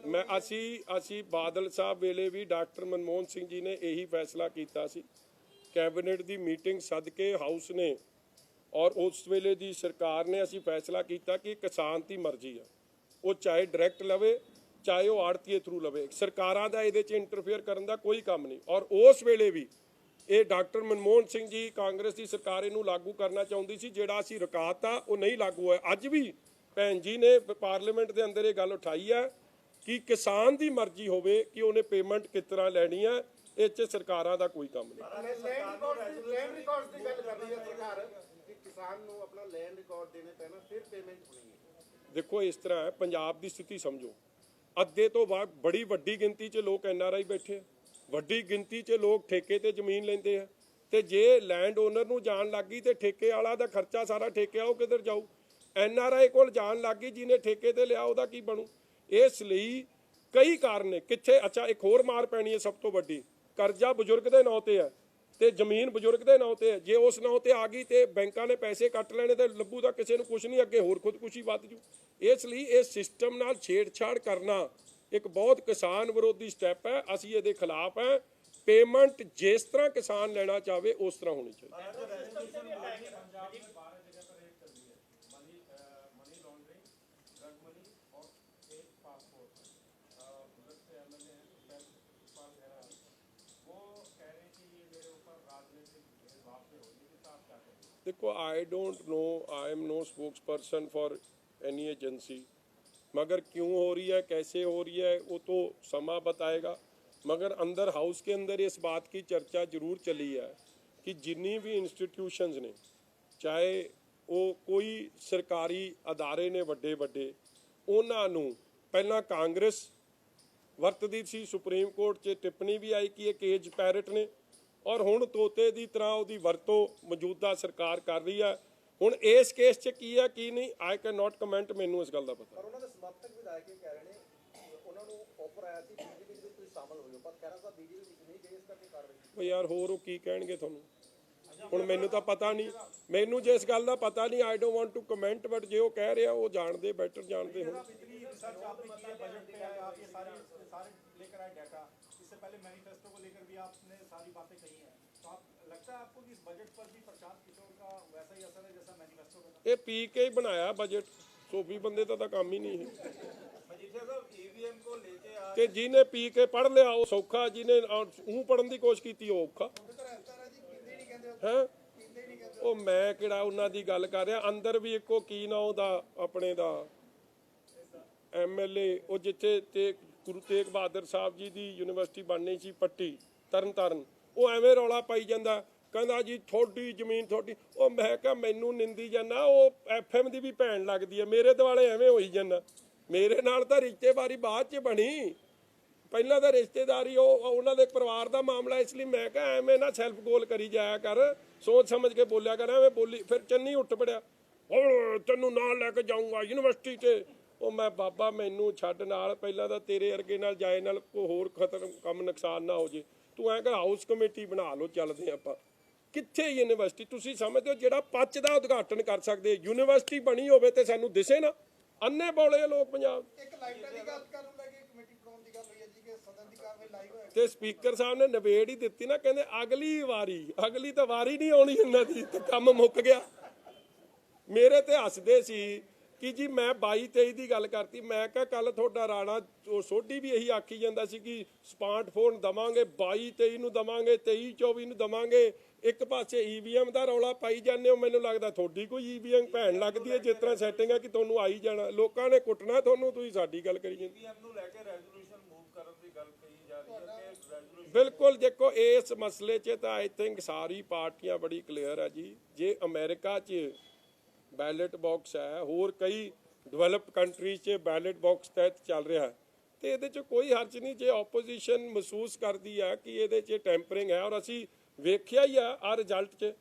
ਮੈਂ ਅਸੀਂ ਬਾਦਲ ਸਾਹਿਬ ਵੇਲੇ ਵੀ ਡਾਕਟਰ ਮਨਮੋਹਨ ਸਿੰਘ ਜੀ ਨੇ ਇਹੀ ਫੈਸਲਾ ਕੀਤਾ ਸੀ। ਕੈਬਨਿਟ ਦੀ ਮੀਟਿੰਗ ਸੱਦ ਕੇ ਹਾਊਸ ਨੇ ਔਰ ਉਸ ਵੇਲੇ ਦੀ ਸਰਕਾਰ ਨੇ ਅਸੀਂ ਫੈਸਲਾ ਕੀਤਾ ਕਿ ਕਿਸਾਨ ਦੀ ਮਰਜ਼ੀ ਆ, ਉਹ ਚਾਹੇ ਡਾਇਰੈਕਟ ਲਵੇ ਚਾਹੇ ਉਹ ਆੜਤੀਏ ਥਰੂ ਲਵੇ, ਸਰਕਾਰਾਂ ਦਾ ਇਹਦੇ 'ਚ ਇੰਟਰਫੇਅਰ ਕਰਨ ਦਾ ਕੋਈ ਕੰਮ ਨਹੀਂ। ਔਰ ਉਸ ਵੇਲੇ ਵੀ ਇਹ ਡਾਕਟਰ ਮਨਮੋਹਨ ਸਿੰਘ ਜੀ ਕਾਂਗਰਸ ਦੀ ਸਰਕਾਰ ਇਹਨੂੰ ਲਾਗੂ ਕਰਨਾ ਚਾਹੁੰਦੀ ਸੀ, ਜਿਹੜਾ ਅਸੀਂ ਰੁਕਾਤਾ ਉਹ ਨਹੀਂ ਲਾਗੂ ਹੋਇਆ। ਅੱਜ ਵੀ ਭੈਣ ਜੀ ਨੇ ਪਾਰਲੀਮੈਂਟ ਦੇ ਅੰਦਰ ਇਹ ਗੱਲ ਉਠਾਈ ਹੈ ਕਿ ਕਿਸਾਨ ਦੀ ਮਰਜ਼ੀ ਹੋਵੇ ਕਿ ਉਹਨੇ ਪੇਮੈਂਟ ਕਿਸ ਤਰ੍ਹਾਂ ਲੈਣੀ ਹੈ, ਇਹ 'ਚ ਸਰਕਾਰਾਂ ਦਾ ਕੋਈ ਕੰਮ ਨਹੀਂ। ਲੈਂਡ ਰਿਕਾਰਡਸ ਦੀ ਗੱਲ ਕਰ ਰਹੀ ਹੈ ਸਰਕਾਰ ਕਿ ਕਿਸਾਨ ਨੂੰ ਆਪਣਾ ਲੈਂਡ ਰਿਕਾਰਡ ਦੇਣੇ ਪੈਣਾ, ਫਿਰ ਪੇਮੈਂਟ ਹੋਣੀ ਹੈ। ਦੇਖੋ ਇਸ ਤਰ੍ਹਾਂ ਹੈ, ਪੰਜਾਬ ਦੀ ਸਥਿਤੀ ਸਮਝੋ। ਅੱਧੇ ਤੋਂ ਬਾਅਦ ਬੜੀ ਵੱਡੀ ਗਿਣਤੀ 'ਚ ਲੋਕ NRI ਬੈਠੇ, ਵੱਡੀ ਗਿਣਤੀ 'ਚ ਲੋਕ ਠੇਕੇ ਤੇ ਜ਼ਮੀਨ ਲੈਂਦੇ ਆ, ਤੇ ਜੇ ਲੈਂਡ ਓਨਰ ਨੂੰ ਜਾਣ ਲੱਗ ਗਈ ਤੇ ਠੇਕੇ ਵਾਲਾ ਦਾ ਖਰਚਾ ਸਾਰਾ ਠੇਕੇ ਉਹ ਕਿੱਧਰ ਜਾਊ? NRI ਕੋਲ ਜਾਣ ਲੱਗ ਗਈ, ਜਿਹਨੇ ਠੇਕੇ ਤੇ ਲਿਆ ਉਹਦਾ ਕੀ ਬਣੂ? ਇਸ ਲਈ ਕਈ ਕਾਰਨ ਨੇ ਕਿੱਥੇ। ਅੱਛਾ, ਇੱਕ ਹੋਰ ਮਾਰ ਪੈਣੀ ਹੈ ਸਭ ਤੋਂ ਵੱਡੀ, ਕਰਜ਼ਾ ਬਜ਼ੁਰਗ ਦੇ ਨਾਂ ਤੇ ਹੈ ਤੇ ਜ਼ਮੀਨ ਬਜ਼ੁਰਗ ਦੇ ਨਾਂ ਤੇ ਹੈ। ਜੇ ਉਸ ਨਾਂ ਤੇ ਆ ਗਈ ਤੇ ਬੈਂਕਾਂ ਨੇ ਪੈਸੇ ਕੱਟ ਲੈਣੇ ਤੇ ਲੱਭੂ ਦਾ ਕਿਸੇ ਨੂੰ ਕੁਝ ਨਹੀਂ, ਅੱਗੇ ਹੋਰ ਖੁਦਕੁਸ਼ੀ ਵੱਧ ਜੂ। ਇਸ ਲਈ ਇਹ ਸਿਸਟਮ ਨਾਲ ਛੇੜਛਾੜ ਕਰਨਾ ਇੱਕ ਬਹੁਤ ਕਿਸਾਨ ਵਿਰੋਧੀ ਸਟੈਪ ਹੈ। ਅਸੀਂ ਇਹਦੇ ਖਿਲਾਫ ਹੈ। ਪੇਮੈਂਟ ਜਿਸ ਤਰ੍ਹਾਂ ਕਿਸਾਨ ਲੈਣਾ ਚਾਹਵੇ ਉਸ ਤਰ੍ਹਾਂ ਹੋਣੀ ਚਾਹੀਦੀ। देखो, I don't know, I am no spokesperson for any agency, मगर क्यों हो रही है, कैसे हो रही है, वो तो समा बताएगा। मगर अंदर हाउस के अंदर इस बात की चर्चा जरूर चली है कि जिन्नी भी इंस्टीट्यूशंस ने, चाहे वो कोई सरकारी अदारे ने वड्डे वड्डे, उन्होंने पहला कांग्रेस ਵਰਤਦੀ ਸੀ। ਸੁਪਰੀਮ ਕੋਰਟ 'ਚ ਟਿੱਪਣੀ ਵੀ ਆਈ ਕਿ ਇਹ ਕੇਜ ਪੈਰਟ ਨੇ, ਔਰ ਹੁਣ ਤੋਤੇ ਦੀ ਤਰ੍ਹਾਂ ਉਹਦੀ ਵਰਤੋਂ ਮੌਜੂਦਾ ਸਰਕਾਰ ਕਰ ਰਹੀ ਹੈ। ਹੁਣ ਇਸ ਕੇਸ 'ਚ ਕੀ ਹੈ ਕੀ ਨਹੀਂ, ਆਈ ਕੈਨ ਨਾਟ ਕਮੈਂਟ, ਮੈਨੂੰ ਇਸ ਗੱਲ ਦਾ ਪਤਾ। ਪਰ ਉਹਨਾਂ ਦੇ ਸਮਰਥਕ ਵਿਧਾਇਕ ਇਹ ਕਹਿ ਰਹੇ ਨੇ, ਉਹਨਾਂ ਨੂੰ ਆਫਰ ਆਇਆ ਸੀ ਬੀਜੇਪੀ ਦੇ ਵਿੱਚ ਤੁਸੀਂ ਸ਼ਾਮਲ ਹੋ ਜਾਓ, ਪਰ ਖਹਿਰਾ ਸਾਹਿਬ ਬੀਜੇਪੀ ਵਿੱਚ ਨਹੀਂ ਗਏ, ਇਸ ਕਰਕੇ ਕਾਰਵਾਈ। ਉਹ ਯਾਰ ਹੋਰ ਉਹ ਕੀ ਕਹਿਣਗੇ ਤੁਹਾਨੂੰ, ਹੁਣ ਮੈਨੂੰ ਤਾਂ ਪਤਾ ਨਹੀਂ, ਮੈਨੂੰ ਜੇ ਇਸ ਗੱਲ ਦਾ ਪਤਾ ਨਹੀਂ, I don't want to comment, but ਜੇ ਉਹ ਕਹਿ ਰਿਹਾ ਉਹ ਜਾਣਦੇ, ਬੈਟਰ ਜਾਣਦੇ ਹੁਣ। रिसर्च आपने की है, बजट पे है, आप ये सारे लेकर आए डाटा, इससे पहले मैनिफेस्टो को लेकर भी आपने सारी बातें कही हैं, तो आप लगता है आपको कि इस बजट पर भी प्रशांत किशोर का वैसा ही असर है जैसा मैनिफेस्टो का था? ਇਹ ਪੀ ਕੇ ਹੀ ਬਣਾਇਆ ਬਜਟ, ਸੋਫੀ ਬੰਦੇ ਦਾ ਤਾਂ ਕੰਮ ਹੀ ਨਹੀਂ ਹੈ। मजीठिया साहब ईवीएम को लेके आज ਤੇ ਜਿਹਨੇ ਪੀ ਕੇ ਪੜ੍ਹ ਲਿਆ ਉਹ ਸੌਖਾ, ਜਿਹਨੇ ਉਹ ਪੜ੍ਹਨ ਦੀ ਕੋਸ਼ਿਸ਼ ਕੀਤੀ ਉਹ ਔਖਾ ਹੈ। ਉਹ ਮੈਂ ਕਿਹੜਾ ਉਹਨਾਂ ਦੀ ਗੱਲ ਕਰ ਰਿਹਾ, ਅੰਦਰ ਵੀ ਇੱਕੋ ਕੀ ਨਾ ਉਹਦਾ ਆਪਣੇ ਦਾ MLA, ਉਹ ਜਿੱਥੇ ਤੇ ਗੁਰੂ ਤੇਗ ਬਹਾਦਰ ਸਾਹਿਬ ਜੀ ਦੀ ਯੂਨੀਵਰਸਿਟੀ ਬਣਨੀ ਸੀ ਪੱਟੀ ਤਰਨਤਾਰਨ, ਉਹ ਐਵੇਂ ਰੌਲਾ ਪਾਈ ਜਾਂਦਾ, ਕਹਿੰਦਾ ਜੀ ਤੁਹਾਡੀ ਜ਼ਮੀਨ ਤੁਹਾਡੀ। ਉਹ ਮੈਂ ਕਿਹਾ ਮੈਨੂੰ ਨਿੰਦੀ ਜਾਂਦਾ, ਉਹ FM ਦੀ ਵੀ ਭੈਣ ਲੱਗਦੀ ਹੈ, ਮੇਰੇ ਦੁਆਲੇ ਐਵੇਂ ਹੋਈ ਜਾਂਦਾ। ਮੇਰੇ ਨਾਲ ਤਾਂ ਰਿਸ਼ਤੇਦਾਰੀ ਬਾਅਦ 'ਚ ਬਣੀ, ਪਹਿਲਾਂ ਤਾਂ ਰਿਸ਼ਤੇਦਾਰੀ ਉਹ ਉਹਨਾਂ ਦੇ ਪਰਿਵਾਰ ਦਾ ਮਾਮਲਾ, ਇਸ ਲਈ ਮੈਂ ਕਿਹਾ ਐਵੇਂ ਨਾ ਸੈਲਫ ਗੋਲ ਕਰੀ ਜਾਇਆ ਕਰ, ਸੋਚ ਸਮਝ ਕੇ ਬੋਲਿਆ ਕਰ। ਐਵੇਂ ਬੋਲੀ ਫਿਰ ਚੰਨੀ ਉੱਠ ਪੜਿਆ, ਹੁਣ ਤੈਨੂੰ ਨਾਲ ਲੈ ਕੇ ਜਾਊਂਗਾ ਯੂਨੀਵਰਸਿਟੀ 'ਚ। ਉਹ ਮੈਂ ਬਾਬਾ ਮੈਨੂੰ ਛੱਡ, ਨਾਲ ਪਹਿਲਾਂ ਤਾਂ ਤੇਰੇ ਵਰਗੇ ਨਾਲ ਜਾਏ, ਨਾਲ ਕੋਈ ਹੋਰ ਖਤਰ ਕੰਮ ਨੁਕਸਾਨ ਨਾ ਹੋ ਜੇ। ਤੂੰ ਐਂ ਕਰ ਹਾਊਸ ਕਮੇਟੀ ਬਣਾ ਲਓ, ਚੱਲਦੇ ਆਪਾਂ। ਕਿੱਥੇ ਯੂਨੀਵਰਸਿਟੀ ਤੁਸੀਂ ਸਮਝਦੇ ਹੋ ਜਿਹੜਾ ਪੱਚ ਦਾ ਉਦਘਾਟਨ ਕਰ ਸਕਦੇ, ਯੂਨੀਵਰਸਿਟੀ ਬਣੀ ਹੋਵੇ ਤੇ ਸਾਨੂੰ ਦਿਸੇ ਨਾ? ਅੰਨੇ ਬੋਲੇ ਲੋਕ ਪੰਜਾਬ। ਇੱਕ ਲਾਈਟਾਂ ਦੀ ਗੱਲ ਕਰਨ ਲੱਗੇ, ਕਮੇਟੀ ਬਣਾਉਣ ਦੀ ਗੱਲ ਹੋਈ ਹੈ ਜੀ ਕਿ ਸਦਨ ਦੀ ਕਾਰਵਾਈ ਲਾਈਵ ਹੋਏਗੀ, ਤੇ ਸਪੀਕਰ ਸਾਹਿਬ ਨੇ ਨਿਬੇੜ ਹੀ ਦਿੱਤੀ ਨਾ, ਕਹਿੰਦੇ ਅਗਲੀ ਤਾਂ ਵਾਰੀ ਨਹੀਂ ਆਉਣੀ ਇਹਨਾਂ ਦੀ, ਤੇ ਕੰਮ ਮੁੱਕ ਗਿਆ। ਮੇਰੇ ਤੇ ਹੱਸਦੇ ਸੀ ਕਿ ਜੀ ਮੈਂ 22-23 ਦੀ ਗੱਲ ਕਰਤੀ। ਮੈਂ ਕਿਹਾ ਕੱਲ ਤੁਹਾਡਾ ਰਾਣਾ ਸੋਢੀ ਵੀ ਇਹੀ ਆਖੀ ਜਾਂਦਾ ਸੀ ਕਿ ਸਮਾਰਟਫੋਨ ਦਵਾਂਗੇ, 22-23 ਨੂੰ ਦਵਾਂਗੇ, 23-24 ਨੂੰ ਦਵਾਂਗੇ। ਇੱਕ ਪਾਸੇ EVM ਦਾ ਰੌਲਾ ਪਾਈ ਜਾਂਦੇ ਹੋ, ਮੈਨੂੰ ਲੱਗਦਾ ਤੁਹਾਡੀ ਕੋਈ EVM ਭੈਣ ਲੱਗਦੀ ਹੈ, ਜਿਸ ਤਰ੍ਹਾਂ ਸੈਟਿੰਗ ਹੈ ਕਿ ਤੁਹਾਨੂੰ ਆਈ ਜਾਣਾ, ਲੋਕਾਂ ਨੇ ਕੁੱਟਣਾ ਤੁਹਾਨੂੰ, ਤੁਸੀਂ ਸਾਡੀ ਗੱਲ ਕਰੀ ਜਾਂਦੇ। ईवीएम ਨੂੰ ਲੈ ਕੇ ਰੈਜ਼ੋਲੂਸ਼ਨ ਮੂਵ ਕਰਨ ਦੀ ਗੱਲ ਕਹੀ ਜਾ ਰਹੀ ਹੈ ਕਿ ਰੈਜ਼ੋਲੂਸ਼ਨ ਬਿਲਕੁਲ, ਦੇਖੋ ਇਸ ਮਸਲੇ 'ਚ ਤਾਂ ਆਈ ਥਿੰਕ ਸਾਰੀ ਪਾਰਟੀਆਂ ਬੜੀ ਕਲੀਅਰ ਹੈ ਜੀ। ਜੇ ਅਮਰੀਕਾ 'ਚ ਬੈਲਟ ਬਾਕਸ ਹੈ, ਹੋਰ ਕਈ ਡਿਵੈਲਪਡ ਕੰਟਰੀਜ਼ 'ਚ ਬੈਲਟ ਬਾਕਸ ਤਹਿਤ ਚੱਲ ਰਿਹਾ, ਤੇ ਇਹਦੇ 'ਚ ਕੋਈ ਹਰਜ ਨਹੀਂ। ਜੇ ਆਪੋਜੀਸ਼ਨ ਮਹਿਸੂਸ ਕਰਦੀ ਹੈ ਕਿ ਇਹਦੇ 'ਚ ਟੈਂਪਰਿੰਗ ਹੈ, ਔਰ ਅਸੀਂ ਵੇਖਿਆ ਹੀ ਆ ਰਿਜ਼ਲਟ 'ਚ,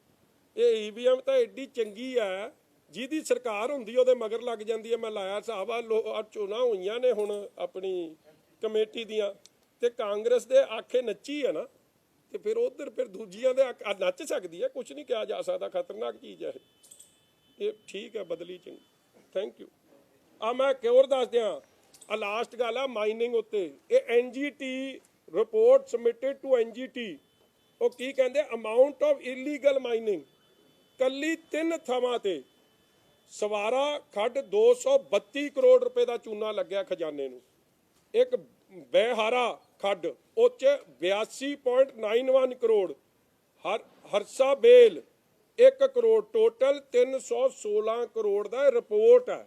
ਇਹ EVM ਤਾਂ ਐਡੀ ਚੰਗੀ ਹੈ, ਜਿਹਦੀ ਸਰਕਾਰ ਹੁੰਦੀ ਉਹਦੇ ਮਗਰ ਲੱਗ ਜਾਂਦੀ ਹੈ। ਮੈਂ ਲਾਇਆ ਹਿਸਾਬ ਆ ਚੋਣਾਂ ਹੋਈਆਂ ਨੇ ਹੁਣ ਆਪਣੀ ਕਮੇਟੀ ਦੀਆਂ, ਤੇ ਕਾਂਗਰਸ ਦੇ ਆਖੇ ਨੱਚੀ ਹੈ ਨਾ, ਤੇ ਫਿਰ ਉਧਰ ਫਿਰ ਦੂਜੀਆਂ ਦੇ ਨੱਚ ਸਕਦੀ ਹੈ, ਕੁਝ ਨਹੀਂ ਕਿਹਾ ਜਾ ਸਕਦਾ। ਖਤਰਨਾਕ ਚੀਜ਼ ਹੈ ਇਹ ਠੀਕ ਹੈ, ਬਦਲੀ ਚੰਗੀ। Thank you. ਆ ਮੈਂ ਕਿਉਂ ਦੱਸ ਦਿਆਂ, ਆ ਲਾਸਟ ਗੱਲ ਆ ਮਾਈਨਿੰਗ ਉੱਤੇ। ਇਹ NGT report submitted to NGT, ਉਹ ਕੀ ਕਹਿੰਦੇ, ਅਮਾਉਂਟ ਆਫ ਇਲੀਗਲ ਮਾਈਨਿੰਗ ਕੱਲੀ 3 ਥਾਵਾਂ ਤੇ ਸਵਾਰਾ ਖੱਡ 232 ਕਰੋੜ ਰੁਪਏ ਦਾ ਚੂਨਾ ਲੱਗਿਆ ਖਜ਼ਾਨੇ ਨੂੰ। ਇੱਕ ਬੇਹਾਰਾ ਖੱਡ ਉਹ 'ਚ 82.91 ਕਰੋੜ, ਹਰਸਾ ਬੇਲ 1 ਕਰੋੜ, ਟੋਟਲ 316 ਕਰੋੜ ਦਾ ਰਿਪੋਰਟ ਹੈ।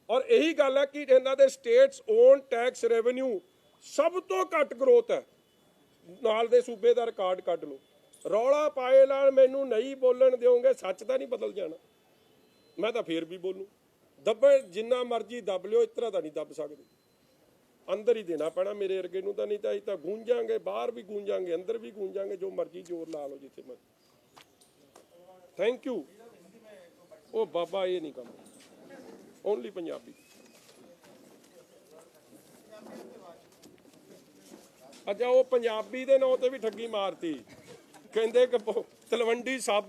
ਔਰ ਇਹੀ ਗੱਲ ਹੈ ਕਿ ਇਹਨਾਂ ਦੇ ਸਟੇਟਸ ਓਨ ਟੈਕਸ ਰੈਵਨਿਊ ਸਭ ਤੋਂ ਘੱਟ ਗਰੋਥ ਹੈ, ਨਾਲ ਦੇ ਸੂਬੇ ਦਾ ਰਿਕਾਰਡ ਕੱਢ ਲਓ। ਰੌਲਾ ਪਾਏ ਨਾਲ ਮੈਨੂੰ ਨਹੀਂ ਬੋਲਣ ਦਿਓਗੇ, ਸੱਚ ਤਾਂ ਨਹੀਂ ਬਦਲ ਜਾਣਾ, ਮੈਂ ਤਾਂ ਫੇਰ ਵੀ ਬੋਲੂ। ਦੱਬੇ ਜਿੰਨਾ ਮਰਜ਼ੀ ਦੱਬ ਲਿਓ, ਇਸ ਤਰ੍ਹਾਂ ਤਾਂ ਨਹੀਂ ਦੱਬ ਸਕਦੇ, ਅੰਦਰ ਹੀ ਦੇਣਾ ਪੈਣਾ ਮੇਰੇ ਵਰਗੇ ਨੂੰ। ਤਾਂ ਨਹੀਂ ਤਾਂ ਅਸੀਂ ਤਾਂ ਗੂੰਜਾਂਗੇ, ਬਾਹਰ ਵੀ ਗੂੰਜਾਂਗੇ, ਅੰਦਰ ਵੀ ਗੂੰਜਾਂਗੇ, ਜੋ ਮਰਜ਼ੀ ਜ਼ੋਰ ਲਾ ਲਓ ਜਿੱਥੇ ਮਰਜ਼ੀ। Thank you. ਉਹ ਬਾਬਾ ਇਹ ਨਹੀਂ ਕੰਮ, ਓਨਲੀ ਪੰਜਾਬੀ। ਅੱਛਾ, ਉਹ ਪੰਜਾਬੀ ਦੇ ਨਾਂ ਤੇ ਵੀ ਠੱਗੀ ਮਾਰਤੀ, ਕਹਿੰਦੇ ਕਿ ਤਲਵੰਡੀ ਸਾਬੋ